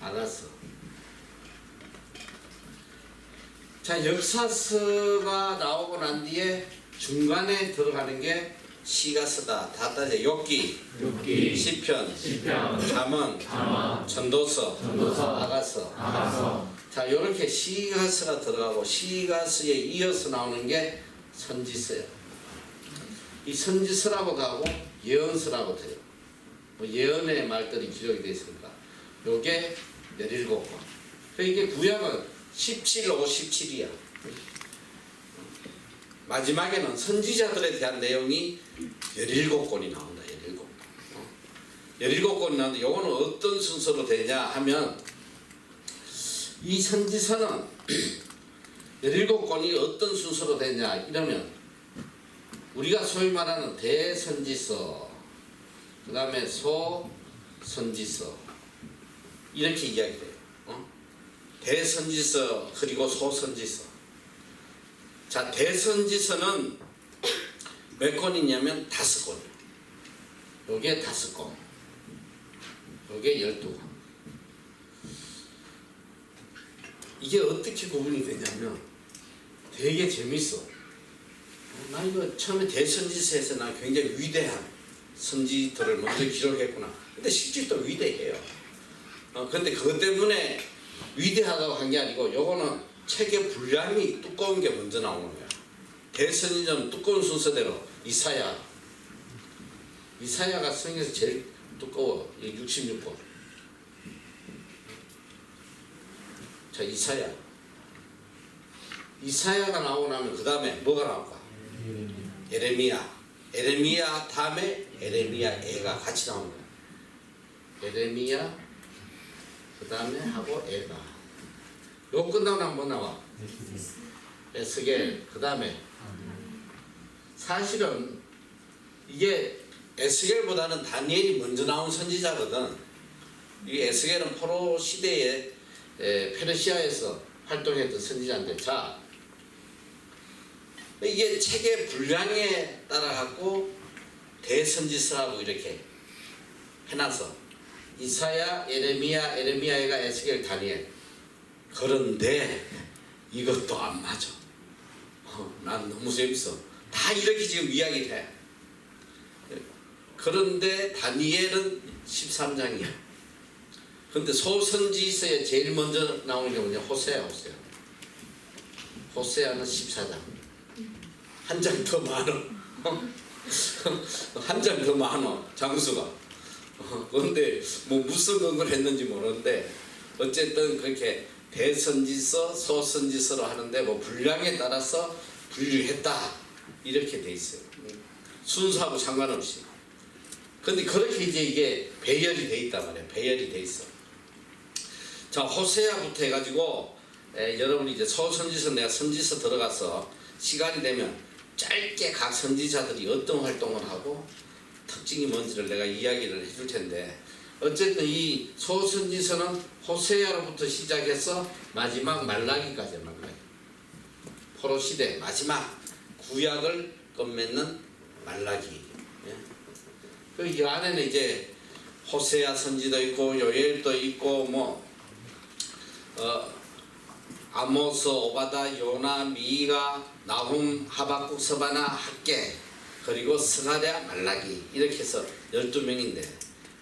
아가서. 자, 역사서가 나오고 난 뒤에 중간에 들어가는 게 시가서다. 다 따져. 욥기, 시편, 잠언, 전도서, 아가서. 자, 이렇게 시가서가 들어가고 시가서에 이어서 나오는 게 선지서예요. 이 선지서라고도 하고 예언서라고도 해요. 예언의 말들이 기록이 되어 있습니다. 요게 17권. 이게 구약은 17, 57이야. 마지막에는 선지자들에 대한 내용이 17권이 나온다. 17권. 17권이 나오는데 요거는 어떤 순서로 되냐 하면 이 선지서는 17권이 어떤 순서로 되냐 이러면 우리가 소위 말하는 대선지서, 그 다음에 소선지서 이렇게 이야기돼요. 대선지서 그리고 소선지서. 자, 대선지서는 몇 권이냐면 5권이에요. 요게 5권, 요게 12권. 이게 어떻게 구분이 되냐면 되게 재밌어. 나 이거 처음에 대선지서에서 나 굉장히 위대한 선지들을 먼저 기록했구나. 근데 실제 또 위대해요. 근데 그것 때문에 위대하다고 한 게 아니고 요거는 책의 분량이 두꺼운 게 먼저 나오는 거야. 대선지서는 두꺼운 순서대로 이사야가 성경에서 제일 두꺼워. 66권. 자, 이사야가 나오고 나면 그 다음에 뭐가 나올까? 에레미야 다음에 에레미야애가 같이 나오는 거야. 에레미야 그 다음에 하고 애가. 요 끝나고 나면 뭐 나와? 에스겔. 그 다음에 사실은 이게 에스겔보다는 다니엘이 먼저 나온 선지자거든. 이 에스겔은 포로 시대에 페르시아에서 활동했던 선지자인데, 자, 이게 책의 분량에 따라 갖고 대선지서라고 이렇게 해놔서 이사야, 에레미야가 에스겔, 다니엘. 그런데 이것도 안 맞아. 난 너무 재밌어. 다 이렇게 지금 이야기를 해. 그런데 다니엘은 13장이야. 근데 소선지서에 제일 먼저 나오는 게 뭐냐? 호세아. 호세아는 14장. 한 장 더 많아. 한 장 더 많아, 장수가. 그런데 뭐 무슨 걸 했는지 모르는데 어쨌든 그렇게 대선지서, 소선지서로 하는데 뭐 분량에 따라서 분류했다 이렇게 돼 있어요. 순서하고 상관없이. 근데 그렇게 이제 이게 배열이 돼 있단 말이에요. 배열이 돼 있어. 자, 호세아부터 해가지고 여러분이 이제 소선지서, 내가 선지서 들어가서 시간이 되면 짧게 각 선지자들이 어떤 활동을 하고 특징이 뭔지를 내가 이야기를 해줄 텐데, 어쨌든 이 소선지서는 호세아로부터 시작해서 마지막 말라기까지, 말라기. 포로 시대 마지막 구약을 끝맺는 말라기. 그 이 안에는 이제 호세아 선지도 있고 요엘도 있고 뭐 아모스, 오바다, 요나, 미가, 나훔, 하박국, 서바나, 학개, 그리고 스가랴, 말라기 이렇게 해서 12명인데,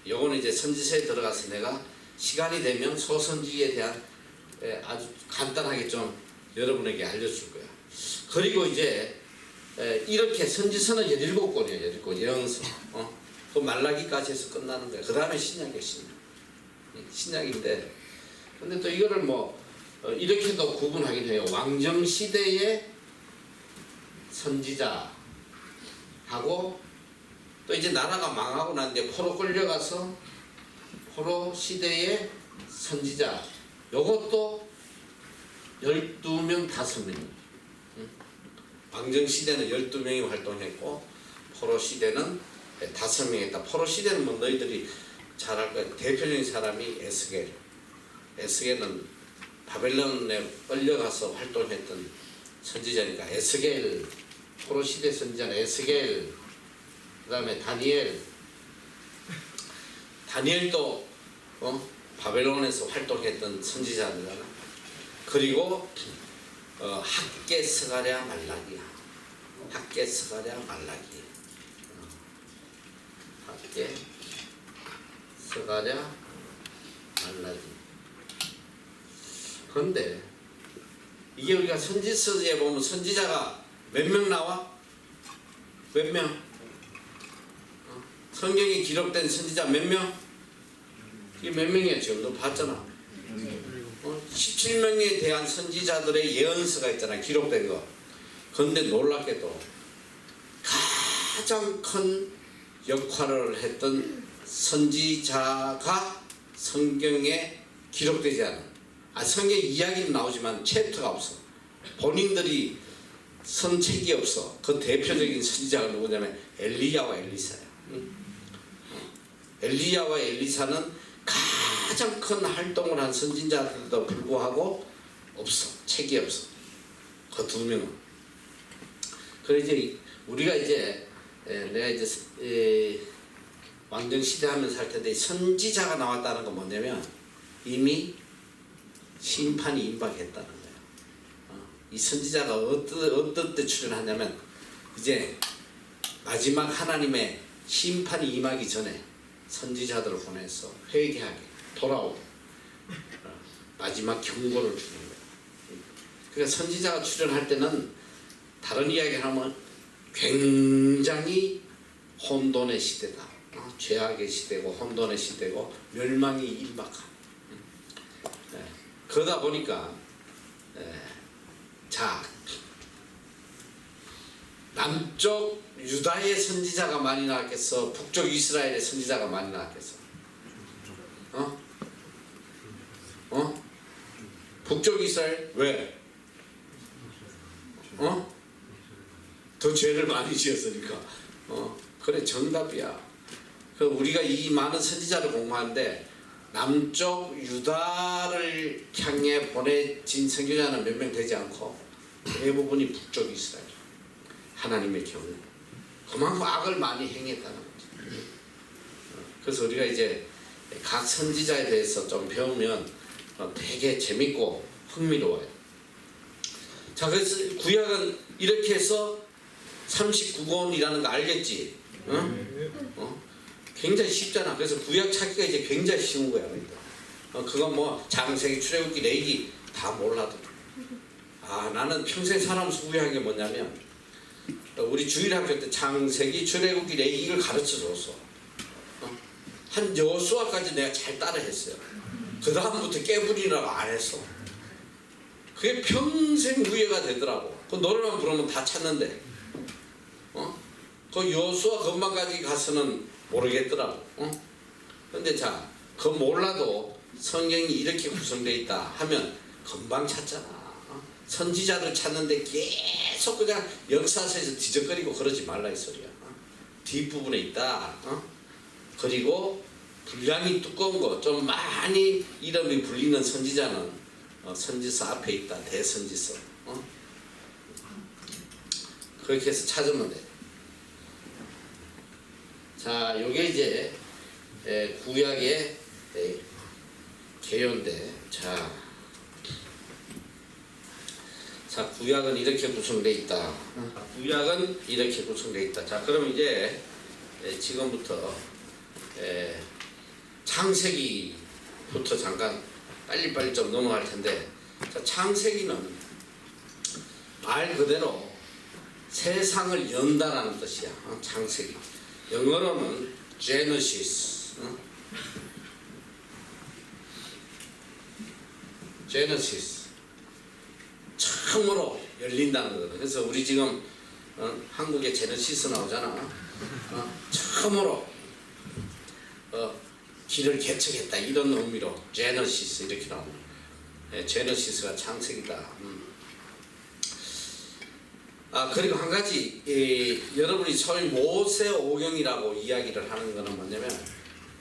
요거는 이제 선지서에 들어가서 내가 시간이 되면 소선지에 대한 아주 간단하게 좀 여러분에게 알려줄 거야. 그리고 이제 이렇게 선지서는 17권이에요. 17권 예언서. 그 말라기까지 해서 끝나는 거야. 그 다음에 신약이에요. 신약인데, 근데 또 이거를 뭐 이렇게도 구분하긴 해요. 왕정 시대의 선지자하고 또 이제 나라가 망하고 난데 포로 끌려가서 포로 시대의 선지자, 요것도 12명, 5명. 왕정 시대는 12명이 활동했고 포로 시대는 5명이 했다. 포로 시대는 뭐 너희들이 잘 알 거야. 대표적인 사람이 에스겔. 에스겔은 바벨론에 끌려가서 활동했던 선지자니까 에스겔, 포로 시대 선지자는 에스겔. 그 다음에 다니엘도 바벨론에서 활동했던 선지자입니다. 그리고 학개, 스가랴, 말라기야. 학개, 스가랴, 말라기. 학개, 스가랴, 말라기. 그런데 이게 우리가 선지서에 보면 선지자가 몇 명 나와? 몇 명? 성경에 기록된 선지자 몇 명? 이게 몇 명이야? 지금 너 봤잖아. 17명에 대한 선지자들의 예언서가 있잖아. 기록된 거. 그런데 놀랍게도 가장 큰 역할을 했던 선지자가 성경에 기록되지 않아. 성경 이야기는 나오지만 챕터가 없어. 본인들이 쓴 책이 없어. 그 대표적인 선지자가 누구냐면 엘리야와 엘리사야. 엘리야와 엘리사는 가장 큰 활동을 한 선지자들도 불구하고 없어. 책이 없어. 그 두 명은. 그래서 이제 우리가 이제 내가 이제 왕정 시대 하면서 할 텐데, 선지자가 나왔다는 건 뭐냐면 이미 심판이 임박했다는 거예요. 이 선지자가 어떤 때 출연하냐면 이제 마지막 하나님의 심판이 임하기 전에 선지자들을 보내서 회개하게, 돌아오게, 마지막 경고를 주는 거예요. 그러니까 선지자가 출연할 때는 다른 이야기를 하면 굉장히 혼돈의 시대다. 죄악의 시대고 혼돈의 시대고 멸망이 임박한. 그러다 보니까 자, 남쪽 유다의 선지자가 많이 나왔겠어? 북쪽 이스라엘의 선지자가 많이 나왔겠어? 북쪽 이스라엘? 왜? 더 죄를 많이 지었으니까. 그래, 정답이야. 그 우리가 이 많은 선지자를 공부하는데 남쪽 유다를 향해 보내진 선교자는 몇 명 되지 않고 대부분이 북쪽 이스라엘, 하나님의 경우 그만큼 악을 많이 행했다는 거지. 그래서 우리가 이제 각 선지자에 대해서 좀 배우면 되게 재밌고 흥미로워요. 자, 그래서 구약은 이렇게 해서 39권이라는 거 알겠지? 굉장히 쉽잖아. 그래서 구약 찾기가 이제 굉장히 쉬운 거야. 그건 뭐 창세기, 출애굽기, 레위기 다 몰라도. 나는 평생 살아오면서 후회한 게 뭐냐면 우리 주일학교 때 창세기, 출애굽기, 레위기를 가르쳐줬어. 한 여수아까지 내가 잘 따라했어요. 그 다음부터 깨부리라고 안 했어. 그게 평생 후회가 되더라고. 그 노래만 부르면 다 찾는데, 그 여수아 건방까지 가서는 모르겠더라고. 근데 자, 그 몰라도 성경이 이렇게 구성되어 있다 하면 금방 찾잖아. 선지자들 찾는데 계속 그냥 역사서에서 뒤적거리고 그러지 말라 이 소리야. 뒷부분에 있다. 그리고 분량이 두꺼운 거, 좀 많이 이름이 불리는 선지자는 선지서 앞에 있다. 대선지서. 그렇게 해서 찾으면 돼. 자, 요게 이제 구약의 개요인데, 자, 구약은 이렇게 구성되어 있다. 구약은 이렇게 구성되어 있다. 자, 그럼 이제 지금부터 창세기부터 잠깐 빨리빨리 좀 넘어갈 텐데, 자, 창세기는 말 그대로 세상을 연다라는 뜻이야. 창세기. 영어로는 Genesis. Genesis. 처음으로 열린다는 거거든. 그래서 우리 지금 한국에 제너시스 나오잖아. 처음으로 길을 개척했다 이런 의미로 제너시스 이렇게 나옵니다. 제너시스가 창세기다. 그리고 한 가지 여러분이 소위 모세오경이라고 이야기를 하는 것은 뭐냐면,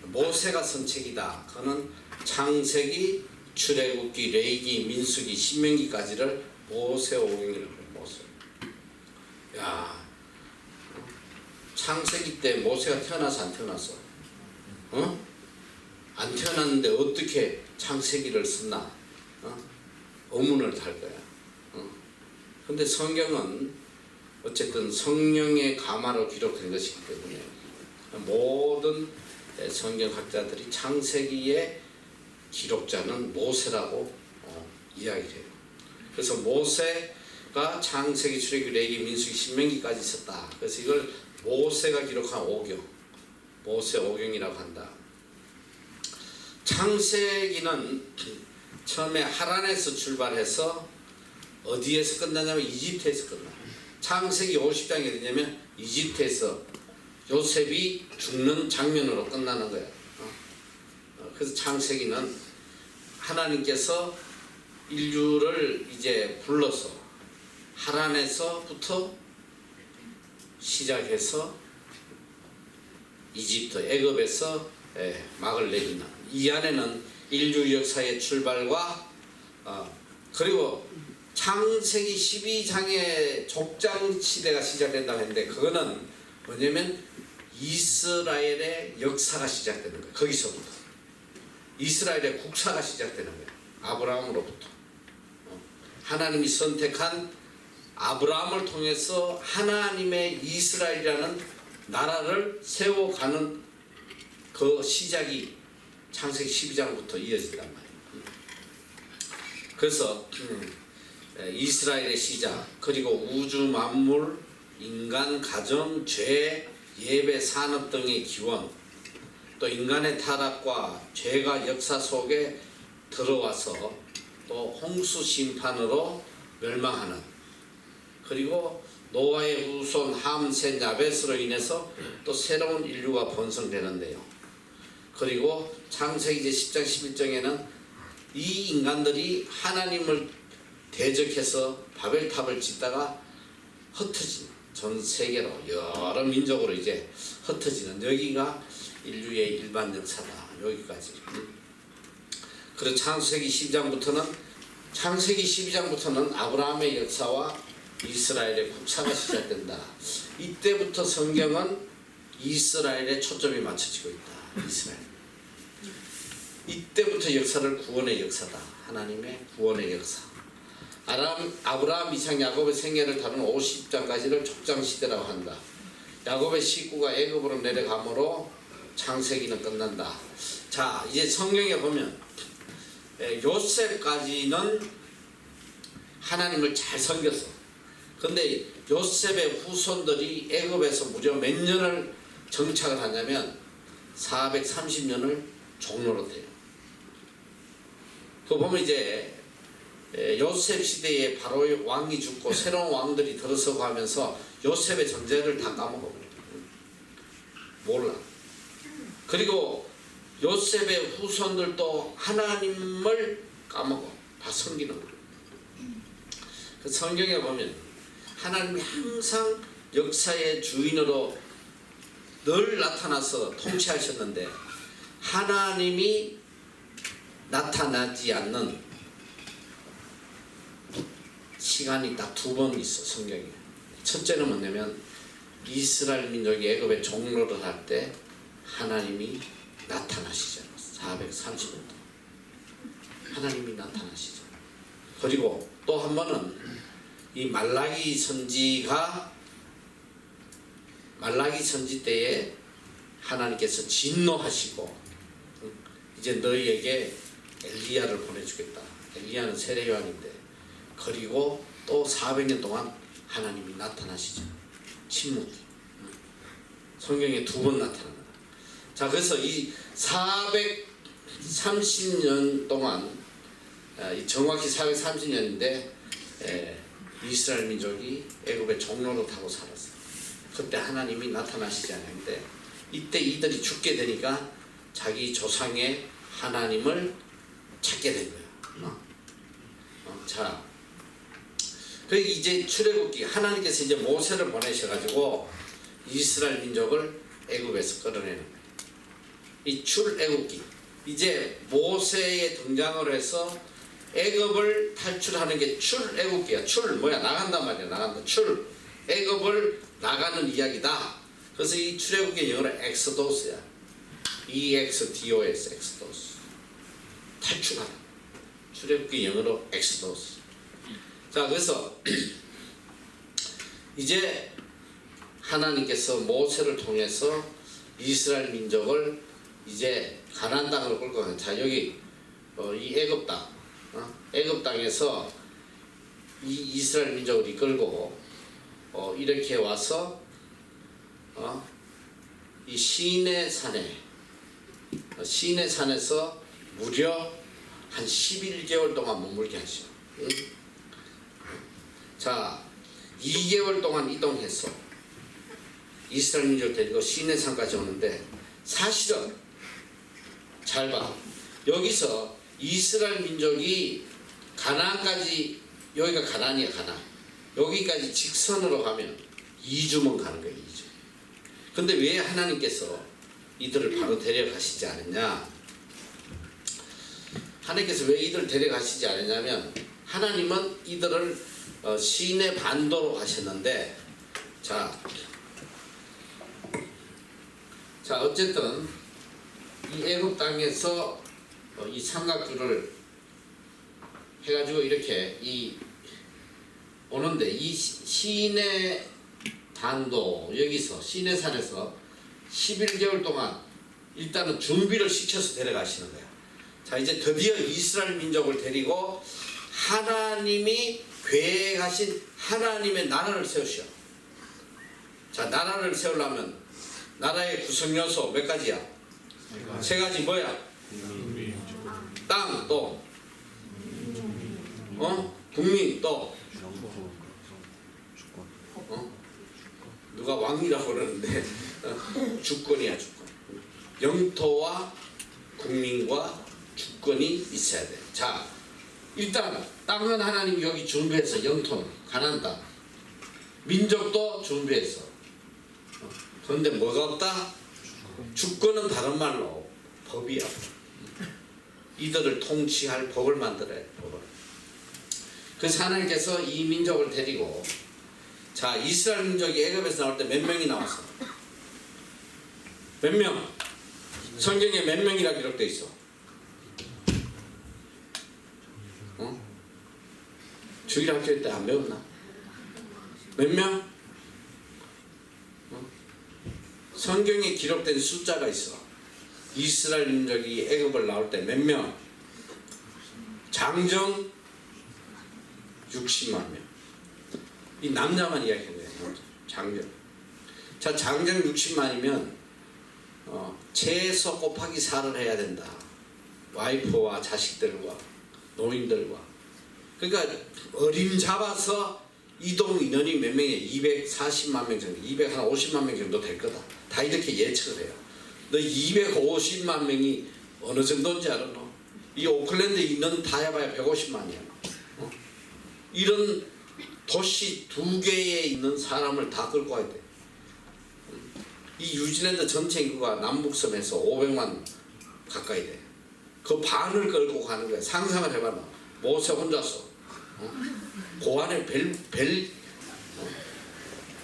모세가 쓴 책이다. 그거는 창세기, 출애굽기, 레위기, 민수기, 신명기까지를 모세오경이라고 해요. 모세. 야, 창세기 때 모세가 태어나서 안 태어났어? 안 태어났는데 어떻게 창세기를 썼나? 의문을 달 거야. 근데 성경은 어쨌든 성령의 가마로 기록된 것이기 때문에 모든 성경학자들이 창세기의 기록자는 모세라고 이야기를 해요. 그래서 모세가 창세기, 출애굽기, 레위기, 민수기, 신명기까지 썼다. 그래서 이걸 모세가 기록한 오경, 모세오경이라고 한다. 창세기는 처음에 하란에서 출발해서 어디에서 끝나냐면 이집트에서 끝나. 창세기 50장이 되냐면 이집트에서 요셉이 죽는 장면으로 끝나는 거야. 그래서 창세기는 하나님께서 인류를 이제 불러서 하란에서부터 시작해서 이집트, 애굽에서 막을 내린다. 이 안에는 인류 역사의 출발과 그리고 창세기 12장의 족장 시대가 시작된다고 했는데, 그거는 뭐냐면 이스라엘의 역사가 시작되는 거예요. 거기서부터 이스라엘의 국사가 시작되는 거예요. 아브라함으로부터 하나님이 선택한 아브라함을 통해서 하나님의 이스라엘이라는 나라를 세워가는 그 시작이 창세기 12장부터 이어진단 말이에요. 그래서 이스라엘의 시작, 그리고 우주 만물, 인간, 가정, 죄, 예배, 산업 등의 기원, 또 인간의 타락과 죄가 역사 속에 들어와서 또 홍수 심판으로 멸망하는, 그리고 노아의 후손 함, 셋, 야벳으로 인해서 또 새로운 인류가 번성되는데요. 그리고 창세기 10장 11장에는 이 인간들이 하나님을 대적해서 바벨탑을 짓다가 흩어진, 전 세계로 여러 민족으로 이제 흩어지는 여기가 인류의 일반 역사다. 여기까지. 그리고 창세기 12장부터는 아브라함의 역사와 이스라엘의 국사가 시작된다. 이때부터 성경은 이스라엘에 초점이 맞춰지고 있다. 이스라엘. 이때부터 역사를 구원의 역사다. 하나님의 구원의 역사. 아브라함, 이삭, 야곱의 생애를 다룬 50장까지를 족장시대라고 한다. 야곱의 식구가 애굽으로 내려가므로 창세기는 끝난다. 자, 이제 성경에 보면 요셉까지는 하나님을 잘 섬겼어. 근데 요셉의 후손들이 애굽에서 무려 몇 년을 정착을 하냐면 430년을 종로로 돼요. 그거 보면 이제 요셉 시대에 바로 왕이 죽고 새로운 왕들이 들어서고 하면서 요셉의 존재를 다 까먹어버려요. 몰라. 그리고 요셉의 후손들도 하나님을 까먹어. 다 섬기는 거예요. 그 성경에 보면 하나님이 항상 역사의 주인으로 늘 나타나서 통치하셨는데 하나님이 나타나지 않는 시간이 딱 두 번 있어. 성경에. 첫째는 뭐냐면 이스라엘 민족이 애굽에 종로를 할 때 하나님이 나타나시잖아요. 430년 동안 하나님이 나타나시죠. 그리고 또 한 번은 이 말라기 선지 때에 하나님께서 진노하시고 이제 너희에게 엘리야를 보내주겠다. 엘리야는 세례요한인데 그리고 또 400년 동안 하나님이 나타나시죠. 침묵. 성경에 두 번 나타납니다. 자, 그래서 이 430년 동안 정확히 430년인데 이스라엘 민족이 애굽의 종로로 타고 살았어요. 그때 하나님이 나타나시지 않았는데 이때 이들이 죽게 되니까 자기 조상의 하나님을 찾게 된 거예요. 자, 그 이제 출애굽기 하나님께서 이제 모세를 보내셔가지고 이스라엘 민족을 애굽에서 끌어내는 거예요. 이 출애굽기 이제 모세의 등장을 해서 애굽을 탈출하는 게 출애굽기야. 출 뭐야? 나간단 말이야. 나간다. 출 애굽을 나가는 이야기다. 그래서 이 출애굽기 영어로 엑소도스야. EXDOS 엑소도스. 탈출하다. 출애굽기 영어로 엑소도스. 자, 그래서 이제 하나님께서 모세를 통해서 이스라엘 민족을 이제 가나안 땅으로 끌고 가는. 자, 여기 이 애굽 땅, 애굽 땅에서 이 이스라엘 민족을 이끌고 이렇게 와서 이 시내 산에서 무려 한 11개월 동안 머물게 하시오. 자, 2개월 동안 이동했어. 이스라엘 민족을 데리고 시내산까지 오는데 사실은 잘 봐. 여기서 이스라엘 민족이 가나안까지, 여기가 가나안이야. 가나안. 여기까지 직선으로 가면 2주면 가는 거예요. 2주. 근데 왜 하나님께서 이들을 바로 데려가시지 않았냐? 하나님께서 왜 이들을 데려가시지 않았냐면 하나님은 이들을 시내 반도로 가셨는데 자 어쨌든 이 애굽 땅에서 이 삼각줄을 해가지고 이렇게 오는데 이 시내 반도 여기서 시내산에서 11개월 동안 일단은 준비를 시켜서 데려가시는 거야. 자, 이제 드디어 이스라엘 민족을 데리고 하나님이 계획하신 하나님의 나라를 세우시오. 자, 나라를 세우려면 나라의 구성 요소 몇 가지야? 세 가지 뭐야? 땅 또 국민 또 누가 왕이라고 그러는데 주권이야. 주권. 영토와 국민과 주권이 있어야 돼. 자, 일단 땅은 하나님 여기 준비해서 영토는 가나안 땅. 민족도 준비했어. 그런데 뭐가 없다? 주권은 다른 말로 법이야. 이들을 통치할 법을 만들어야 해. 법을. 그래서 하나님께서 이 민족을 데리고, 자, 이스라엘 민족이 애굽에서 나올 때 몇 명이 나왔어? 몇 명? 성경에 몇 명이라 기록되어 있어? 주일학교 때 안 배웠나? 몇 명? 성경에 기록된 숫자가 있어. 이스라엘 민족이 애굽을 나올 때 몇 명? 장정 60만 명. 이 남자만 이야기하는 거예요. 장정. 자, 장정 60만이면 최소 곱하기 4를 해야 된다. 와이프와 자식들과 노인들과. 그러니까 어림잡아서 이동 인원이 몇 명이에요? 240만 명 정도, 250만 명 정도 될 거다. 다 이렇게 예측을 해요. 너 250만 명이 어느 정도인지 알아? 너? 이 오클랜드 인원 다 해봐야 150만이야. 이런 도시 2개에 있는 사람을 다 끌고 와야 돼. 이 뉴질랜드 전체 인구가 남북섬에서 500만 가까이 돼. 그 반을 끌고 가는 거야. 상상을 해봐. 너. 모세 혼자서. 고안에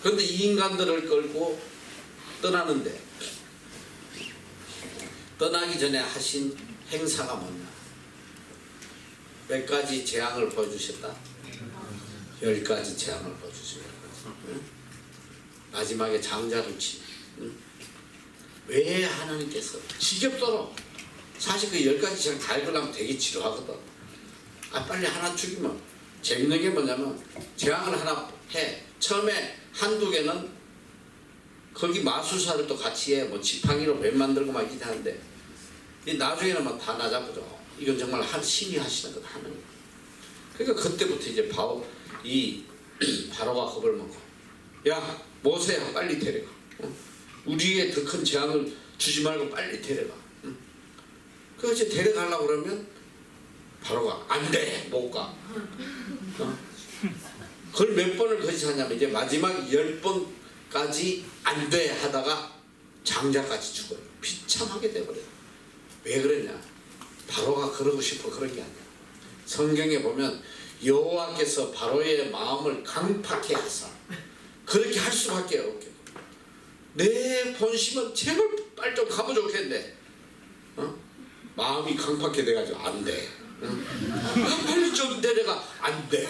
그런데 이 인간들을 끌고 떠나는데, 떠나기 전에 하신 행사가 뭐냐? 몇 가지 재앙을 보여주셨다? 10가지 재앙을 보여주셨다. 마지막에 장자를 치. 왜 하나님께서 지겹도록, 사실 그 10가지 재앙 다 읽으려면 되게 지루하거든. 빨리 하나 죽이면. 재밌는 게 뭐냐면, 재앙을 하나 해. 처음에 한두 개는 거기 마술사를 또 같이 해. 뭐 지팡이로 뱀 만들고 막 이렇게 하는데, 나중에는 막 다 나잡죠. 이건 정말 한 신이 하시는 거다. 하나님. 그러니까 그때부터 이제 바로가 겁을 먹고, 야, 모세야, 빨리 데려가. 우리의 더 큰 재앙을 주지 말고 빨리 데려가. 그래서 이제 데려가려고 그러면 바로가 안 돼, 못 가. 그걸 몇 번을 거짓하냐면, 이제 마지막 10번까지 안 돼 하다가 장자까지 죽어요. 비참하게 돼버려요. 왜 그러냐? 바로가 그러고 싶어 그런 게 아니야. 성경에 보면 여호와께서 바로의 마음을 강팍해 하사, 그렇게 할 수밖에 없게. 내 본심은 제발 빨리 좀 가면 좋겠는데, 마음이 강팍해 돼가지고 안 돼. 빨리 좀 내려가. 안 돼.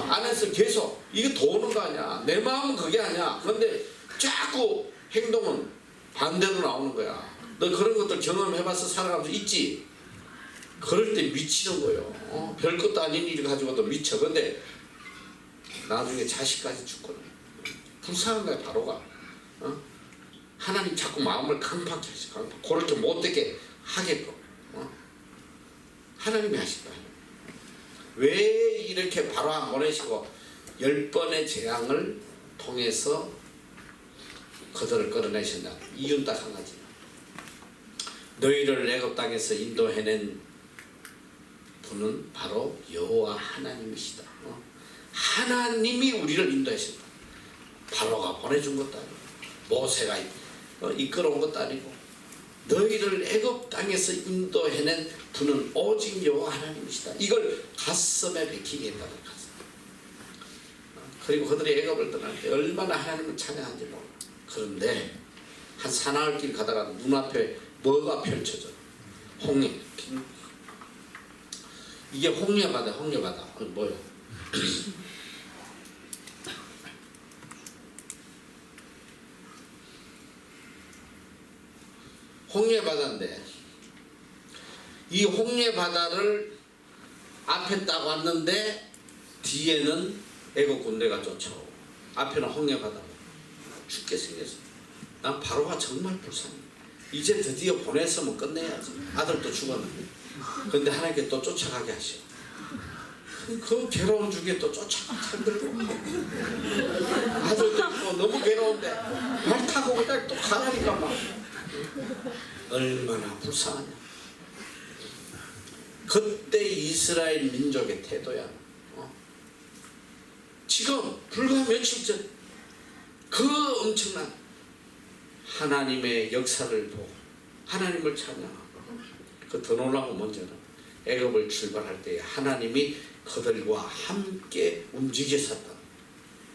안에서 계속 이게 도는 거 아니야. 내 마음은 그게 아니야. 그런데 자꾸 행동은 반대로 나오는 거야. 너 그런 것들 경험해봐서 살아가면서 있지? 그럴 때 미치는 거예요. 별것도 아닌 일 가지고도 미쳐. 근데 나중에 자식까지 죽거든. 불쌍한 거야. 바로가. 하나님 자꾸 마음을 강팍해 하시고, 그렇게 못되게 하게끔 하나님이 하실 거예요. 왜 이렇게 바로 안 보내시고 10번의 재앙을 통해서 그들을 끌어내셨냐? 이유는 딱 한 가지. 너희를 애굽 땅에서 인도해낸 분은 바로 여호와 하나님이시다. 하나님이 우리를 인도하셨다. 바로가 보내준 것도 아니고, 모세가 이끌어온 것도 아니고, 너희를 애굽 땅에서 인도해낸 분은 오직 여호와 하나님이시다. 이걸 가슴에 베끼게 했다는 거죠. 그리고 그들이 애굽을 떠날 때 얼마나 하나님을 찬양한지 몰라. 그런데 한 사나흘길 가다가 눈앞에 뭐가 펼쳐져? 홍해. 이게 홍해바다, 홍해바다. 뭐야? 홍해바다인데, 이 홍해바다를 앞에 딱 왔는데 뒤에는 애국 군대가 쫓아오고, 앞에는 홍해바다. 죽게 생겼어. 난 바로가 정말 불쌍해. 이제 드디어 보냈으면 끝내야지. 아들도 죽었는데. 근데 하나님께 또 쫓아가게 하셔. 그 괴로운 중에 또 쫓아가 힘들고, 아들도 있고 너무 괴로운데 말 타고 그냥 또 가라니까 막. 얼마나 불쌍하냐. 그때 이스라엘 민족의 태도야. 지금 불과 며칠 전 그 엄청난 하나님의 역사를 보고 하나님을 찬양하고, 그 더 놀라운 문제는 애굽을 출발할 때 하나님이 그들과 함께 움직이셨다.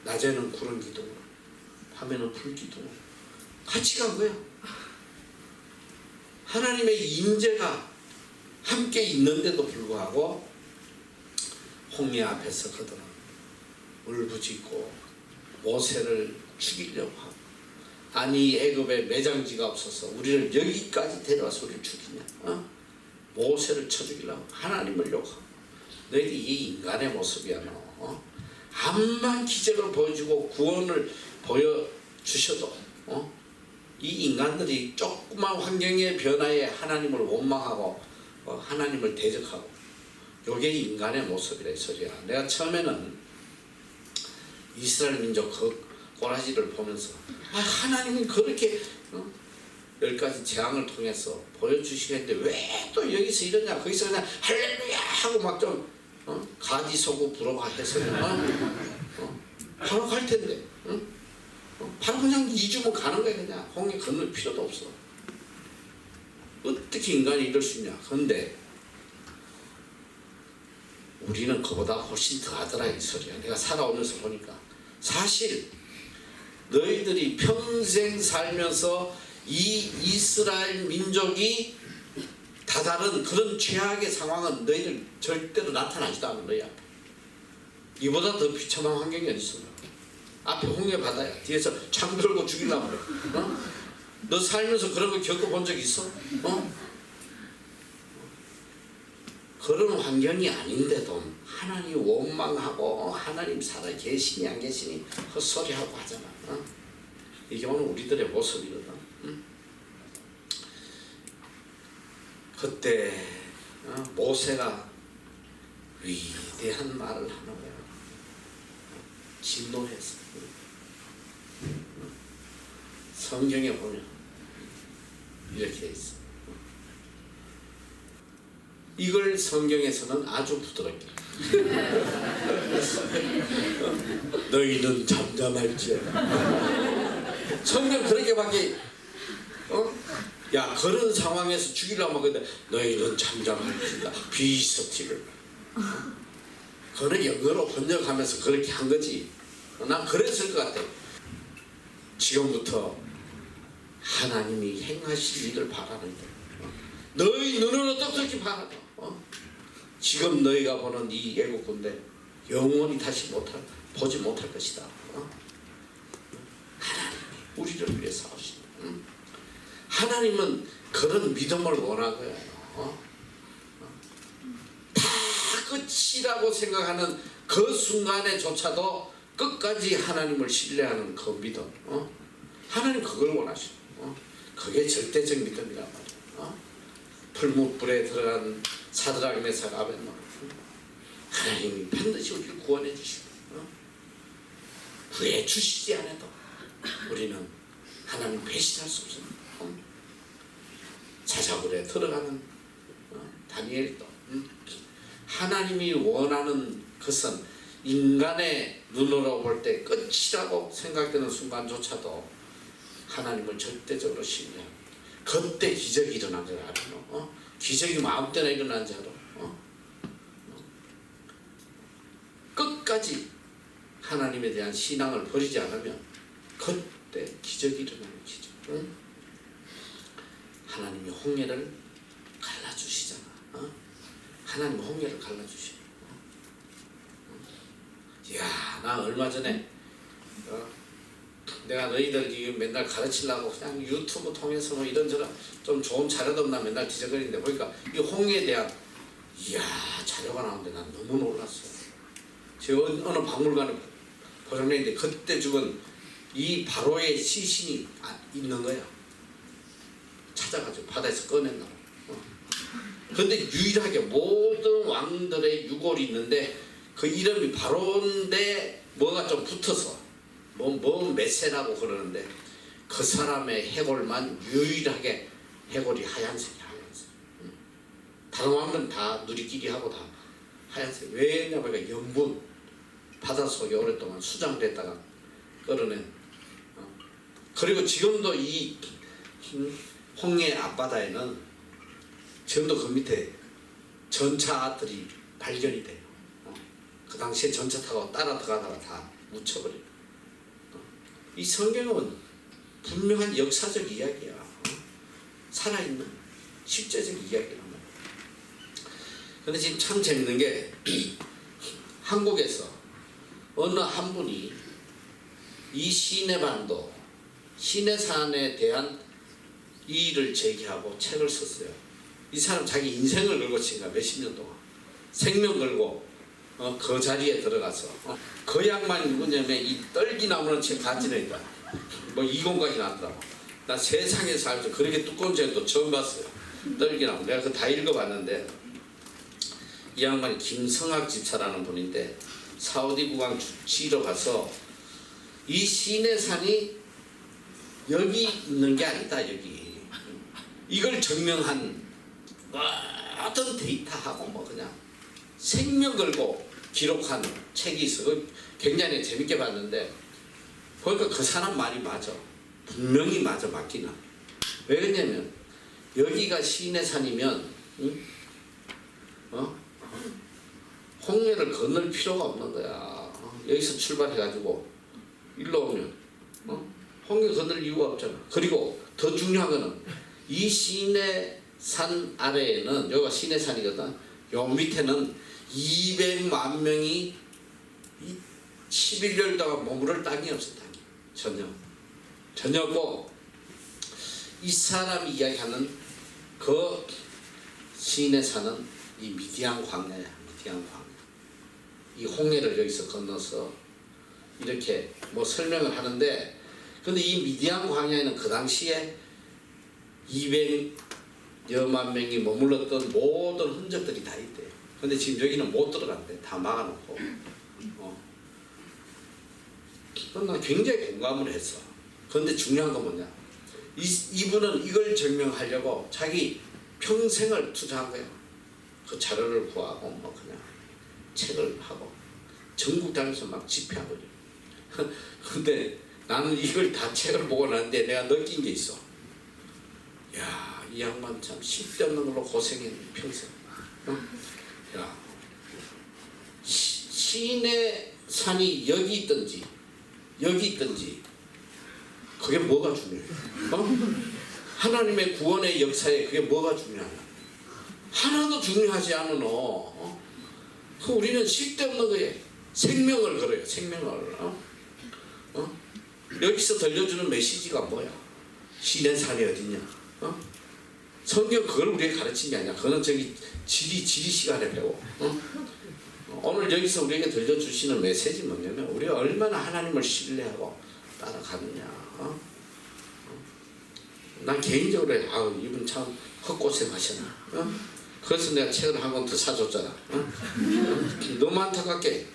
낮에는 구름 기둥으로, 밤에는 불 기둥으로 같이 간 거야. 하나님의 임재가 함께 있는데도 불구하고 홍해 앞에서 그들은 울부짖고 모세를 죽이려고 하고, 아니 애굽에 매장지가 없어서 우리를 여기까지 데려와서 우리를 죽이냐, 모세를 쳐 죽이려고 하나님을 욕하고. 너희들이 이 인간의 모습이야. 너 암만 기적을 보여주고 구원을 보여주셔도 이 인간들이 조그만 환경의 변화에 하나님을 원망하고 하나님을 대적하고, 이게 인간의 모습이라 이 소리야. 내가 처음에는 이스라엘 민족 그 꼬라지를 보면서 하나님은 그렇게 10가지 재앙을 통해서 보여주시겠는데 왜 또 여기서 이러냐, 거기서 그냥 할렐루야 하고 막 좀 가지 서고 부러워 해서 바로 갈 텐데 바로 그냥 2주면 가는 거야. 그냥 홍해 건널 필요도 없어. 어떻게 인간이 이럴 수 있냐. 그런데 우리는 그보다 훨씬 더하더라 이 소리야. 내가 살아오면서 보니까 사실 너희들이 평생 살면서 이 이스라엘 민족이 다다른 그런 최악의 상황은 너희들 절대로 나타나지도 않은 너희 앞에. 이보다 더 비참한 환경이 어디 있어. 앞에 홍해 바다야. 뒤에서 창 들고 죽이려고 그래. 너 살면서 그런 거 겪어본 적 있어? 그런 환경이 아닌데도 하나님 원망하고 하나님 살아 계시니 안 계시니 헛소리하고 하잖아. 이게 오늘 우리들의 모습이거든. 그때 모세가 위대한 말을 하는 거야. 진노해서. 성경에 보면 이렇게 있어. 이걸 성경에서는 아주 부드럽게 너희는 잠잠할지어다. 성경 그렇게밖에 야 그런 상황에서 죽이려고 하거든. 너희는 잠잠할지어다. 비스티를 그런 영어로 번역하면서 그렇게 한 거지. 난 그랬을 것 같아. 지금부터 하나님이 행하실 일을 바라는데 너희 눈으로 똑똑히 봐라. 지금 너희가 보는 이 애국 군대 영원히 다시 보지 못할 것이다. 하나님이 우리를 위해 싸우신다. 하나님은 그런 믿음을 원하고요. 다 끝이라고 생각하는 그 순간에조차도 끝까지 하나님을 신뢰하는 그 믿음. 하나님 그걸 원하시고, 그게 절대적 믿음이란 말이야. 풀무불에 들어간 사드락 메삭 아벳노고 하나님이 반드시 우리를 구원해 주시고 구해 주시지 않아도 우리는 하나님 배신할 수 없습니다. 사자굴에 들어가는 다니엘도 하나님이 원하는 것은 인간의 눈으로 볼 때 끝이라고 생각되는 순간조차도 하나님을 절대적으로 신뢰하고 그때 기적이 일어난 줄 알아. 기적이 마음 때나 일어난 줄 알아. 끝까지 하나님에 대한 신앙을 버리지 않으면 그때 기적이 일어나는 기적. 하나님이 홍해를 갈라주시잖아. 하나님 홍해를 갈라주셔. 이야, 나 얼마 전에 내가 너희들 맨날 가르치려고 그냥 유튜브 통해서 뭐 이런저런 좀 좋은 자료도 없나 맨날 뒤적거리는데 보니까 이 홍해에 대한 이야 자료가 나오는데 난 너무 놀랐어. 제가 어느 박물관에 보존했는데 그때 죽은 이 바로의 시신이 있는 거야. 찾아가지고 바다에서 꺼낸다고. 근데 유일하게 모든 왕들의 유골이 있는데 그 이름이 바로인데 뭐가 좀 붙어서 뭐 메세라고 그러는데 그 사람의 해골만 유일하게 해골이 하얀색이야. 하얀색. 다른 왕들은 다 누리끼리 하고 다 하얀색. 왜냐 보니까 염분 바닷속에 오랫동안 수장됐다가 끌어낸. 그리고 지금도 이 홍해 앞바다에는 지금도 그 밑에 전차들이 발견이 돼요. 그 당시에 전차 타고 따라 들어가다가 다 묻혀버려요. 이 성경은 분명한 역사적 이야기야. 살아있는 실제적 이야기란 말이야. 근데 지금 참 재밌는 게 한국에서 어느 한 분이 이 시내반도 시내산에 대한 이의를 제기하고 책을 썼어요. 이 사람 자기 인생을 걸고 친가 몇십 년 동안 생명 걸고 그 자리에 들어가서 그 양반이 누구냐면 이 떨기나무는 책 가지니까 뭐 2권까지 나왔더라고. 나 세상에 살면서 그렇게 두꺼운 책도 처음 봤어요. 떨기나무. 내가 그거 다 읽어봤는데 이 양반이 김성학 집사라는 분인데 사우디 국왕 주치러 가서 이 시내산이 여기 있는 게 아니다. 여기 이걸 증명한 어떤 데이터하고 뭐 그냥 생명 걸고 기록한 책이 있어. 굉장히 재밌게 봤는데 보니까 그 사람 말이 맞아. 분명히 맞아. 맞기는. 왜 그러냐면 여기가 시내산이면 응? 홍해를 건널 필요가 없는 거야. 여기서 출발해가지고 일로 오면 홍해 건널 이유가 없잖아. 그리고 더 중요한 거는 이 시내산 아래에는 여기가 시내산이거든. 요 밑에는 200만 명이 11년 동안 머무를 땅이 없어. 땅이 전혀 없고 이 사람이 이야기하는 그 시내산은 이 미디안 광야야. 미디안 광야. 이 홍해를 여기서 건너서 이렇게 뭐 설명을 하는데, 근데 이 미디안 광야에는 그 당시에 200여만 명이 머물렀던 모든 흔적들이 다 있대요. 근데 지금 여기는 못 들어간대. 다 막아놓고. 난 굉장히 공감을 했어. 그런데 중요한 건 뭐냐? 이분은 이걸 증명하려고 자기 평생을 투자한 거야. 그 자료를 구하고 뭐 그냥 책을 하고 전국 다니면서 막 집회하고. 근데 나는 이걸 다 책을 보고 났는데 내가 느낀 게 있어. 야, 이 양반 참 쓸데없는 걸로 고생했네 평생. 야, 시내 산이 여기 있든지 그게 뭐가 중요해? 하나님의 구원의 역사에 그게 뭐가 중요하냐? 하나도 중요하지 않으노. 우리는 쓸데없는 거에 생명을 걸어요. 생명을. 여기서 들려주는 메시지가 뭐야? 시내산이 어딨냐? 성경 그걸 우리에게 가르친 게 아니야. 그거는 저기 지리 시간에 배워. 오늘 여기서 우리에게 들려주시는 메시지 뭐냐면 우리가 얼마나 하나님을 신뢰하고 따라가느냐. 난 개인적으로 이분 참 헛고생하셨나. 그래서 내가 책을 한 권 더 사줬잖아. 너무 안타깝게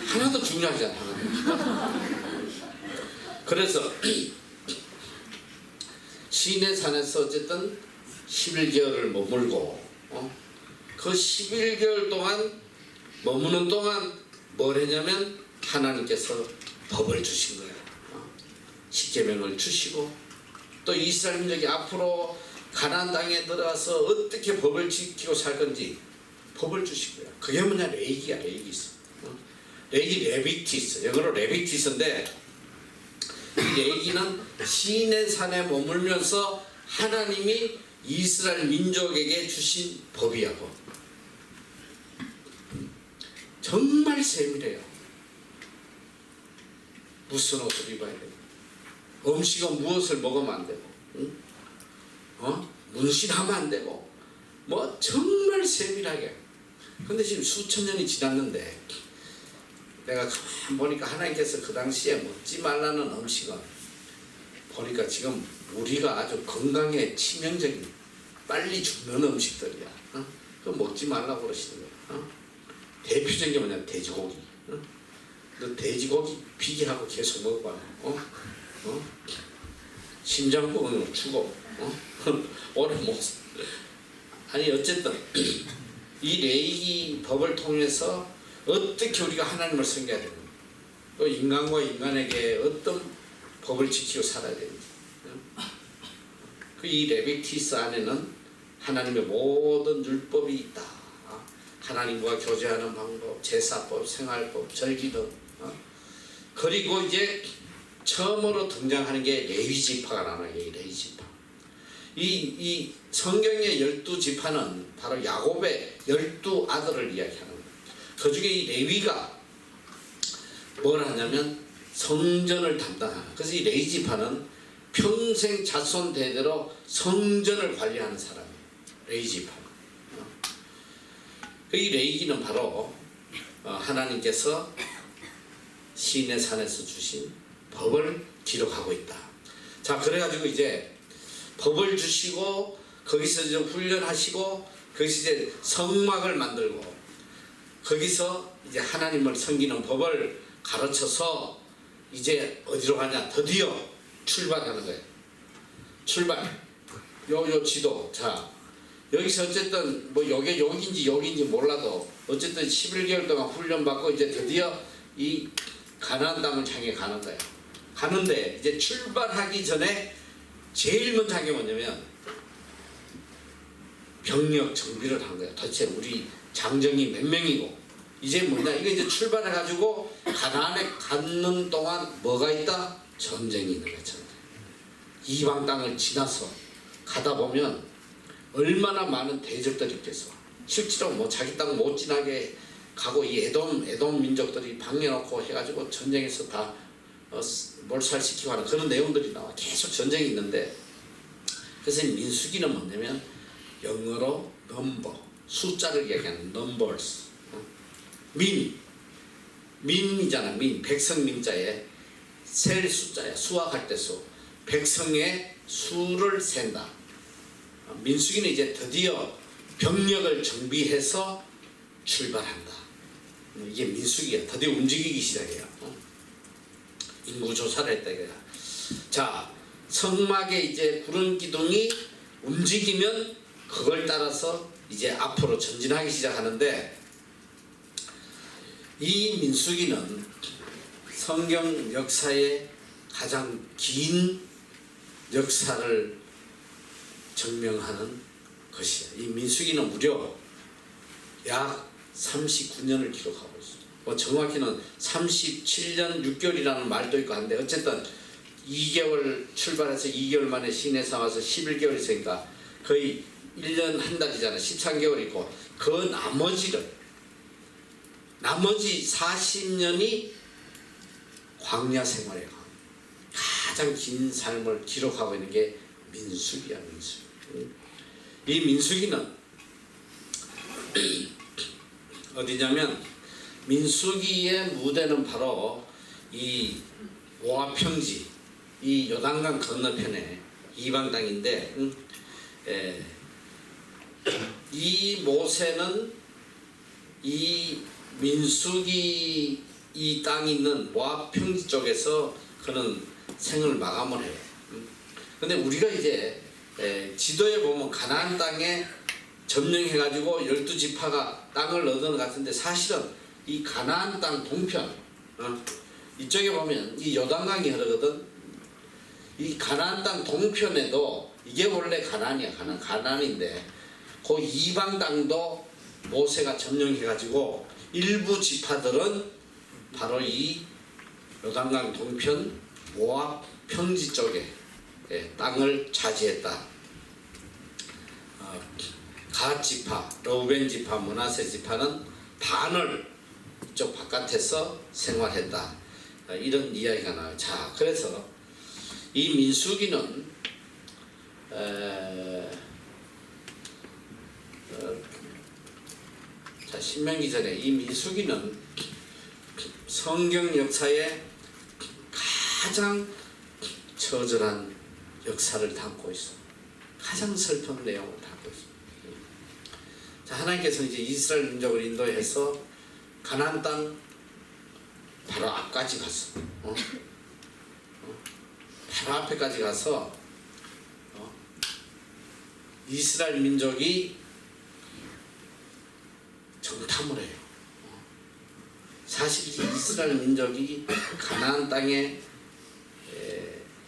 하나도 중요하지 않아. 그래서 시내산에서 어쨌든 11개월을 머물고 그 11개월 동안 머무는 동안 뭘 했냐면 하나님께서 법을 주신 거예요. 십계명을 주시고 또 이스라엘 민족이 앞으로 가나안 땅에 들어가서 어떻게 법을 지키고 살 건지 법을 주신 거예요. 그게 뭐냐? 레위기야. 레위기서. 레위기 레비티스. 영어로 레비티스인데 이 레위기는 시내산에 머물면서 하나님이 이스라엘 민족에게 주신 법이야. 법. 정말 세밀해요. 무슨 옷을 입어야 되고 음식은 무엇을 먹으면 안 되고 문신하면 안 되고 뭐 정말 세밀하게. 근데 지금 수천 년이 지났는데 내가 가만 보니까 하나님께서 그 당시에 먹지 말라는 음식은 보니까 지금 우리가 아주 건강에 치명적인 빨리 죽는 음식들이야. 그거 먹지 말라고 그러시는 거야. 대표적인 게 뭐냐? 돼지고기. 너 돼지고기 비계하고 계속 먹어봐. 심장병은 죽어. 오래 못. 아니 어쨌든 이 레위기 법을 통해서 어떻게 우리가 하나님을 섬겨야 되는지, 또 인간과 인간에게 어떤 법을 지키고 살아야 되는지. 이 레비티스 안에는 하나님의 모든 율법이 있다. 하나님과 교제하는 방법, 제사법, 생활법, 절기 등. 그리고 이제 처음으로 등장하는 게 레위지파가 나와요. 이 레위지파. 이 성경의 12지파는 바로 야곱의 12아들을 이야기하는 거예요. 그 중에 이 레위가 뭘 하냐면 성전을 담당하는. 그래서 이 레위지파는 평생 자손 대대로 성전을 관리하는 사람이에요. 레위지파. 이 레위기는 바로 하나님께서 시내 산에서 주신 법을 기록하고 있다. 자, 그래가지고 이제 법을 주시고 거기서 이제 훈련하시고 거기서 이제 성막을 만들고 거기서 이제 하나님을 섬기는 법을 가르쳐서 이제 어디로 가냐? 드디어 출발하는 거예요. 출발. 요 지도. 자, 여기서 어쨌든 뭐 여기 여기인지 몰라도 어쨌든 11개월 동안 훈련받고 이제 드디어 이 가나안 땅을 향해 가는 거예요. 가는데 이제 출발하기 전에 제일 먼저 한 게 뭐냐면 병력 정비를 한 거예요. 도대체 우리 장정이 몇 명이고 이제 뭐냐? 이거 이제 출발해 가지고 가나안에 가는 동안 뭐가 있다? 전쟁이 있는 거죠. 이방 땅을 지나서 가다 보면 얼마나 많은 대적들이 있겠어. 실제로 뭐 자기 땅 못 지나게 가고 이 에돔 민족들이 방해놓고 해가지고 전쟁에서 다 몰살시키고 하는 그런 내용들이 나와. 계속 전쟁이 있는데, 그래서 민수기는 뭐냐면 영어로 넘버, 숫자를 얘기하는 numbers. 민이잖아. 백성 민자에 셀 숫자야. 수학할 때 수. 백성의 수를 센다. 민수기는 이제 드디어 병력을 정비해서 출발한다. 이게 민수기야. 드디어 움직이기 시작해요. 인구 조사를 했다 이거야. 자, 성막에 이제 구름 기둥이 움직이면 그걸 따라서 이제 앞으로 전진하기 시작하는데, 이 민수기는 성경 역사의 가장 긴 역사를 증명하는 것이야. 이 민수기는 무려 약 39년을 기록하고 있어. 뭐 정확히는 37년 6개월이라는 말도 있고 한데, 어쨌든 2개월 출발해서 2개월 만에 시내에 와서 11개월 있으니까 거의 1년 한 달이잖아. 13개월 있고, 그 나머지 40년이 광야 생활이에요. 가장 긴 삶을 기록하고 있는 게 민수기야. 민수기. 이 민수기는 어디냐면, 민수기의 무대는 바로 이 모압 평지, 이 요단강 건너편에 이방 땅인데, 이 모세는 이 민수기 이 땅이 있는 모압 평지 쪽에서 그는 생을 마감을 해요. 근데 우리가 이제 지도에 보면 가나안 땅에 점령해가지고 12지파가 땅을 얻은 것 같은데, 사실은 이 가나안 땅 동편, 이쪽에 보면 이 요단강이 흐르거든. 이 가나안 땅 동편에도 이게 원래 가나안이야. 가나안인데 그 이방 땅도 모세가 점령해가지고 일부 지파들은 바로 이 요단강 동편 모압 평지 쪽에 땅을 차지했다. 갓 지파, 러우벤 지파, 므낫세 지파는 반을 이쪽 바깥에서 생활했다. 이런 이야기가 나와요. 자, 그래서 이 민수기는 신명기 전에 이 민수기는 성경 역사에 가장 처절한 역사를 담고 있어. 가장 슬픈 내용을 담고 있어. 자, 하나님께서 이제 이스라엘 민족을 인도해서 가나안 땅 바로 앞까지 갔어. 바로 앞에까지 가서 이스라엘 민족이 정탐을 해요. 사실 이스라엘 민족이 가나안 땅에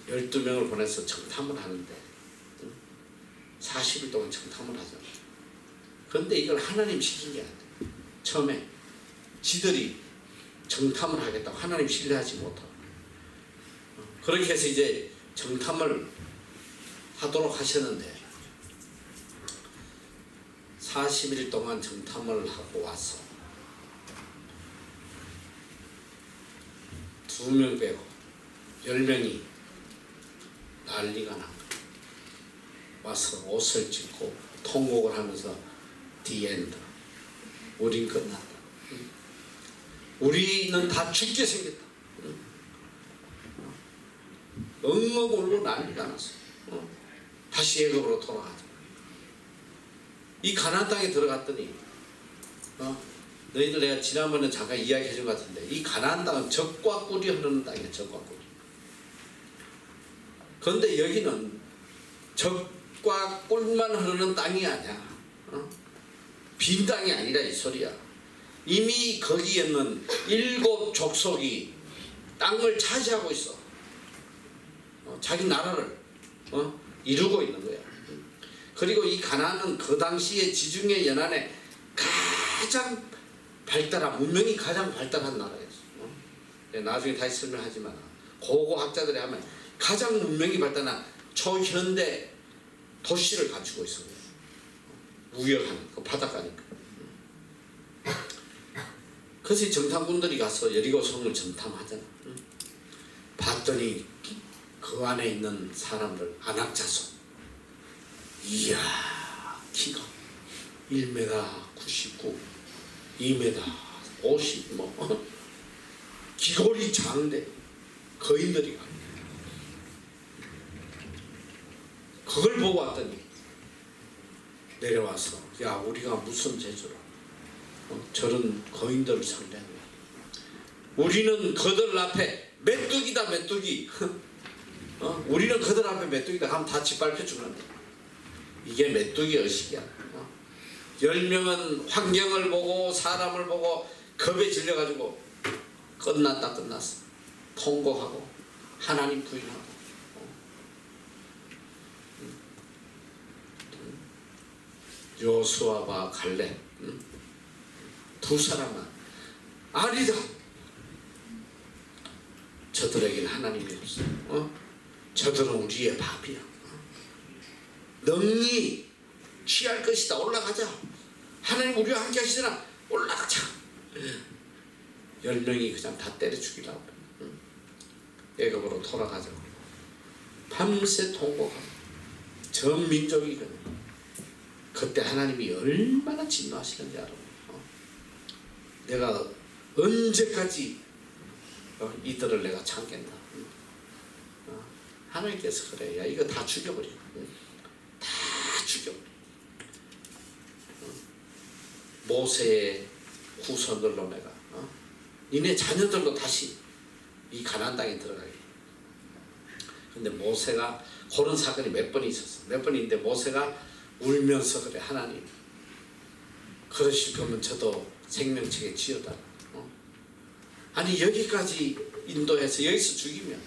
12명을 보내서 정탐을 하는데 40일 동안 정탐을 하잖아. 그런데 이걸 하나님 시킨 게 아니야. 처음에 지들이 정탐을 하겠다고 하나님 신뢰하지 못하고 그렇게 해서 이제 정탐을 하도록 하셨는데 40일 동안 정탐을 하고 와서 2명 빼고 10명이 난리가 난 거예요. 와서 옷을 찢고 통곡을 하면서 The end. 우린 끝났다. 우리는 다 죽게 생겼다. 엉엉 울고 난리가 났어. 다시 애굽으로 돌아가자. 이 가나안 땅에 들어갔더니 너희들 내가 지난번에 잠깐 이야기해 준 것 같은데 이 가나안 땅은 젖과 꿀이 흐르는 땅이야. 젖과 꿀이. 그런데 여기는 젖과 꿀만 흐르는 땅이 아니야. 빈 땅이 아니라 이 소리야. 이미 거기에는 7 족속이 땅을 차지하고 있어. 자기 나라를 이루고 있는 거야. 그리고 이 가나안은 그 당시에 지중해 연안에 가장 발달한 문명이 가장 발달한 나라였어. 나중에 다시 설명하지만 고고학자들이 하면 가장 문명이 발달한 초현대 도시를 갖추고 있어요. 무역하는 그 바닷가니까. 그래서 정탐꾼들이 가서 여리고 성을 정탐하잖아. 봤더니 그 안에 있는 사람들 안악자손. 이야, 키가 1m 99, 2m 50, 기골이 장대 거인들이 가. 그걸 보고 왔더니 내려와서 야 우리가 무슨 재주로 저런 거인들을 상대하는 거야. 우리는 그들 앞에 메뚜기다 메뚜기. 우리는 그들 앞에 메뚜기다 하면 다 짓밟혀 죽는다. 이게 메뚜기 의식이야. 10명은 환경을 보고 사람을 보고 겁에 질려가지고 끝났다 끝났어. 통곡하고 하나님 부인하고 요수아와 갈렙 두 사람은 아니다. 저들에게는 하나님이 없어. 저들은 우리의 밥이야. 능히 취할 것이다. 올라가자. 하나님 우리와 함께 하시잖아. 올라가자. 10명이 그냥 다 때려 죽이려고 그래. 애굽으로 돌아가자고. 밤새 통곡하고 전 민족이 그때 하나님이 얼마나 진노하시는지 알아. 내가 언제까지 이들을 내가 참겠나. 하나님께서 그래. 야 이거 다 죽여버려. 다 죽여버려. 모세의 후손들로 내가 니네 자녀들로 다시 이 가나안 땅에 들어가게. 근데 모세가 그런 사건이 몇 번 있었어. 몇 번인데 모세가 울면서 그래. 하나님 그러실 거면 저도 생명책에 지어달라. 아니 여기까지 인도해서 여기서 죽이면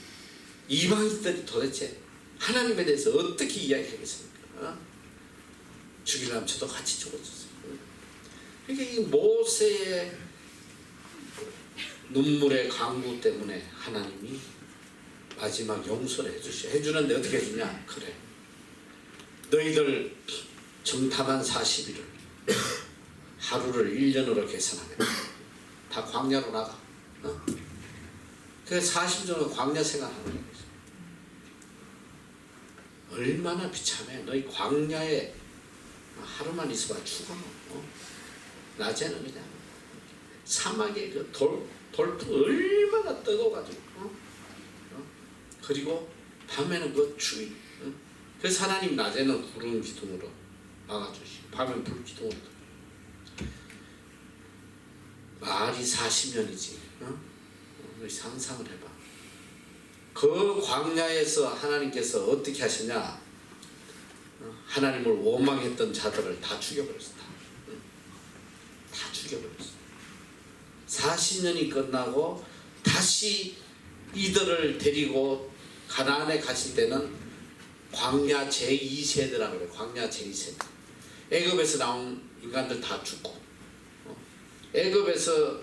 이방인들이 도대체 하나님에 대해서 어떻게 이야기하겠습니까? 죽이려면 저도 같이 죽어주세요. 그러니까 이 모세의 눈물의 강구 때문에 하나님이 마지막 용서를 해주는데 어떻게 해주냐? 그래 너희들 정탐한 40일을 하루를 1년으로 계산하면 다 광야로 나가. 그래서 40년은 광야 생활하는 거예요. 얼마나 비참해. 너희 광야에 하루만 있어봐 죽어. 낮에는 그냥 사막에 그 돌풍 얼마나 뜨거워가지고 그리고 밤에는 그 추위. 그래서 하나님 낮에는 구름 기둥으로 막아주시고 밤에는 불 기둥으로. 말이 40년이지. 상상을 해봐. 그 광야에서 하나님께서 어떻게 하시냐? 하나님을 원망했던 자들을 다 죽여버렸어. 다 죽여버렸어. 40년이 끝나고 다시 이들을 데리고 가나안에 가실 때는 광야 제2세대라고 그래요. 광야 제2세대. 애굽에서 나온 인간들 다 죽고, 애굽에서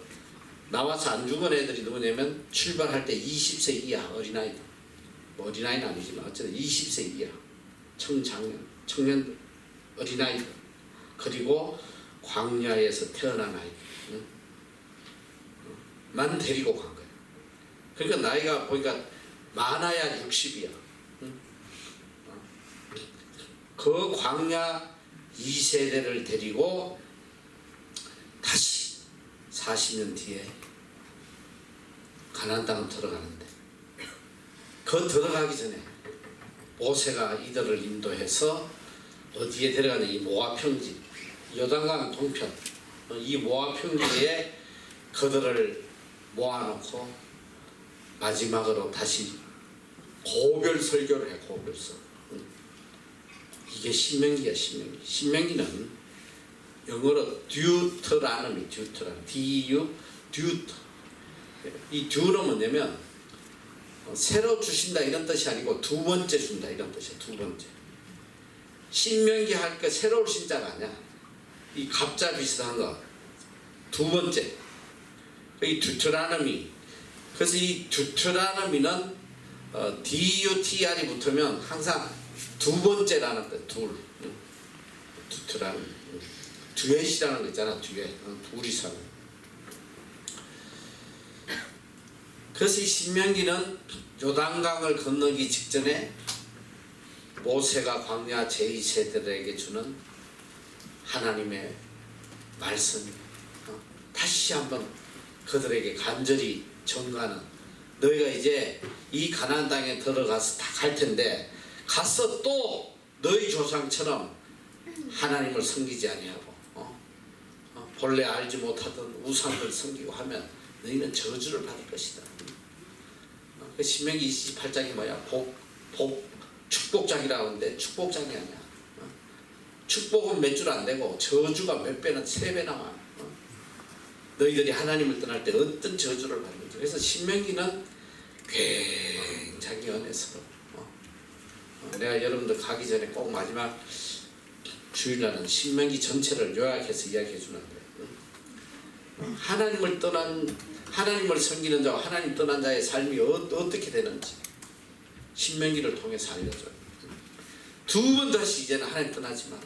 나와서 안 죽은 애들이 누구냐면 출발할 때 20세 이하 어린아이들, 뭐 어린아이는 아니지만 어쨌든 20세 이하 청년들, 어린아이들, 그리고 광야에서 태어난 아이들 만 데리고 간 거예요. 그러니까 나이가 보니까 많아야 60이야. 그 광야 2세대를 데리고 다시 40년 뒤에 가나안 땅을 들어가는데, 그 들어가기 전에 모세가 이들을 인도해서 어디에 데려가냐, 이 모압 평지, 요단강 동편, 이 모압 평지에 그들을 모아놓고 마지막으로 다시 고별 설교를 해. 고별설. 이게 신명기야. 신명기는 영어로 듀터라놈이, 듀터. 이 듀는 뭐냐면 새로 주신다 이런 뜻이 아니고 두 번째 준다 이런 뜻이야. 두 번째. 신명기 할 거 새로울 신자가 아니야. 이 갑자 비슷한 거 두 번째. 이 듀터라놈이. 그래서 이 듀터라놈이는 DUTR이 붙으면 항상 두 번째라는 거. 듀터라놈. 듀엣이라는 거 있잖아. 듀엣. 둘이 사는. 그래서 이 신명기는 요단강을 건너기 직전에 모세가 광야 제2세대들에게 주는 하나님의 말씀, 다시 한번 그들에게 간절히 전가하는, 너희가 이제 이 가나안 땅에 들어가서 다 갈 텐데 가서 또 너희 조상처럼 하나님을 섬기지 아니하고 본래 알지 못하던 우상을 섬기고 하면 너희는 저주를 받을 것이다. 그 신명기 28장이 뭐야? 축복장이라고 하는데 축복장이 아니야. 축복은 몇 줄 안 되고 저주가 몇 배는 3배 나와. 너희들이 하나님을 떠날 때 어떤 저주를 받는지. 그래서 신명기는 굉장히 은혜스러워. 내가 여러분들 가기 전에 꼭 마지막 주일날은 신명기 전체를 요약해서 이야기해 주는데, 하나님을 섬기는 자와 하나님 떠난 자의 삶이 어떻게 되는지 신명기를 통해서 알려줘요. 두 번 다시 이제는 하나님 떠나지 마라.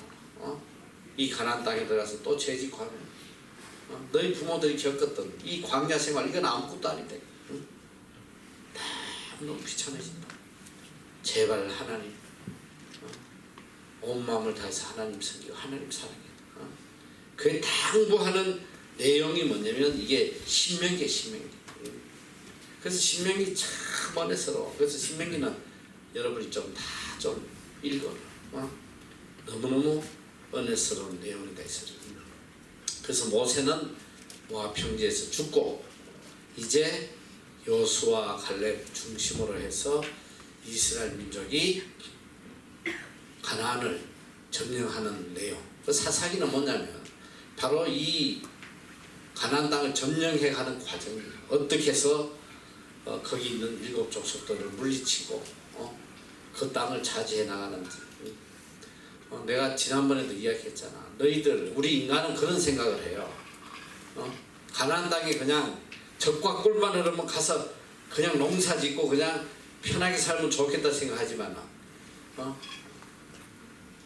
이 가나안 땅에 들어가서 또 재직하면 너희 부모들이 겪었던 이 광야 생활, 이건 아무것도 아닌데 다 너무 귀찮아진다. 제발 하나님, 온 마음을 다해서 하나님 섬기고 하나님 사랑해. 그게 당부하는 내용이 뭐냐면 이게 신명기야. 신명기. 그래서 신명기 참 은혜스러워. 그래서 신명기는 여러분이 좀 읽어. 너무너무 은혜스러운 내용이다. 그래서 모세는 모압 평지에서 죽고 이제 여호수아 갈렙 중심으로 해서 이스라엘 민족이 가나안을 점령하는 내용. 그 사사기는 뭐냐면 바로 이 가나안 땅을 점령해 가는 과정이에요. 어떻게 해서 거기 있는 7 족속들을 물리치고 그 땅을 차지해 나가는지. 내가 지난번에도 이야기했잖아. 너희들, 우리 인간은 그런 생각을 해요. 가나안 땅에 그냥 적과 꿀만 흐르면 가서 그냥 농사 짓고 그냥 편하게 살면 좋겠다 생각하지만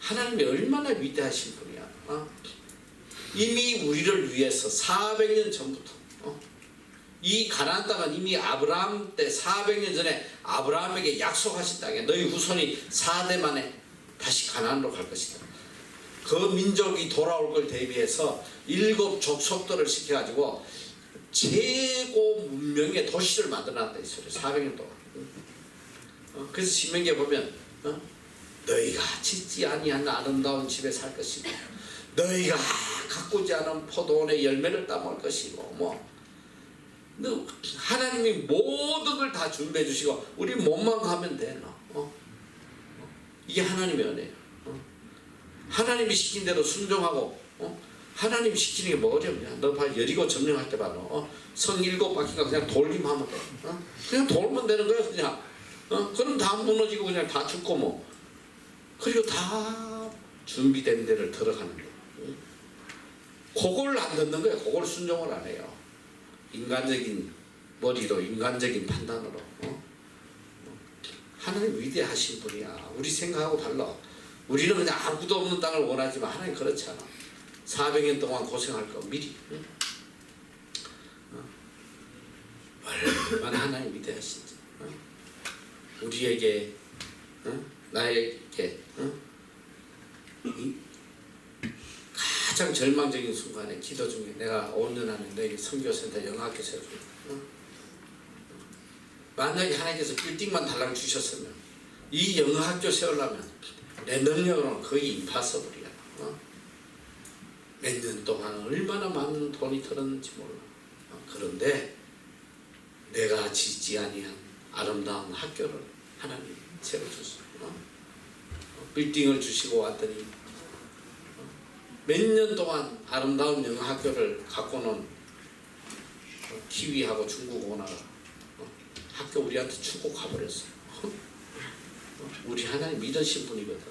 하나님이 얼마나 위대하신 분이야. 이미 우리를 위해서 400년 전부터 이 가나안 땅은 이미 아브라함 때 400년 전에 아브라함에게 약속하신 땅에 너희 후손이 4대 만에 다시 가나안으로 갈 것이다. 그 민족이 돌아올 걸 대비해서 7 족속들을 시켜가지고 최고 문명의 도시를 만들어놨다 이 소리. 400년 동안. 그래서 신명기에 보면 너희가 짓지 아니한 아름다운 집에 살 것이고 너희가 가꾸지 않은 포도원의 열매를 따먹을 것이고 하나님이 모든 걸 다 준비해 주시고 우리 몸만 가면 돼. 이게 하나님의 은혜예요. 하나님이 시킨 대로 순종하고 하나님 시키는 게 뭐 어렵냐? 너 봐, 여리고 점령할 때 봐. 성 7바퀴가 그냥 돌기만 하면 돼. 그냥 돌면 되는 거야 그냥. 그럼 다 무너지고 그냥 다 죽고 뭐. 그리고 다 준비된 데를 들어가는 거야. 그걸 안 듣는 거야. 그걸 순종을 안 해요. 인간적인 머리로, 인간적인 판단으로. 하나님 위대하신 분이야. 우리 생각하고 달라. 우리는 그냥 아무도 없는 땅을 원하지만 하나님 그렇지 않아. 400년 동안 고생할 거 미리. 얼마나 하나님 위대하신지. 우리에게, 나에게 가장 절망적인 순간에 기도 중에 내가 5년 안에 너에게 선교센터 영학교 세워줄게. 만약에 하나님께서 빌딩만 달랑 주셨으면 이 영학교 세우려면 내 능력으로는 거의 임파서블이야. 몇 년 동안 얼마나 많은 돈이 들었는지 몰라. 그런데 내가 짓지 아니한 아름다운 학교를 하나님 세워줬어. 빌딩을 주시고 왔더니 몇 년 동안 아름다운 영어학교를 갖고 논 키위하고 중국 오나라 학교 우리한테 주고 가버렸어. 우리 하나님 믿으신 분이거든.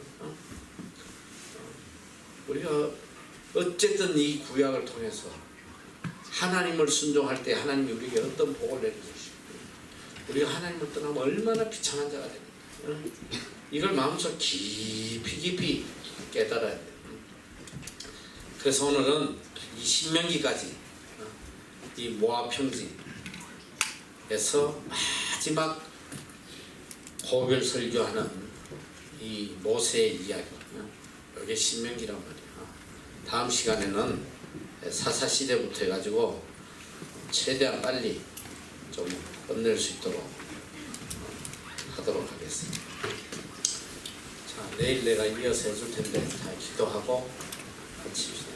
우리가 어쨌든 이 구약을 통해서 하나님을 순종할 때 하나님이 우리에게 어떤 복을 내려주시고 우리가 하나님을 떠나면 얼마나 비참한 자가 됩니까? 이걸 마음속 깊이 깨달아야 돼. 그래서 오늘은 이 신명기까지 이 모압 평지에서 마지막 고별 설교하는 이 모세의 이야기, 이게 신명기란 말이야. 다음 시간에는 사사 시대부터 해가지고 최대한 빨리 좀 끝낼 수 있도록 하도록 하겠습니다. 자, 내일 내가 이어서 해줄 텐데 잘 기도하고 마칩시다.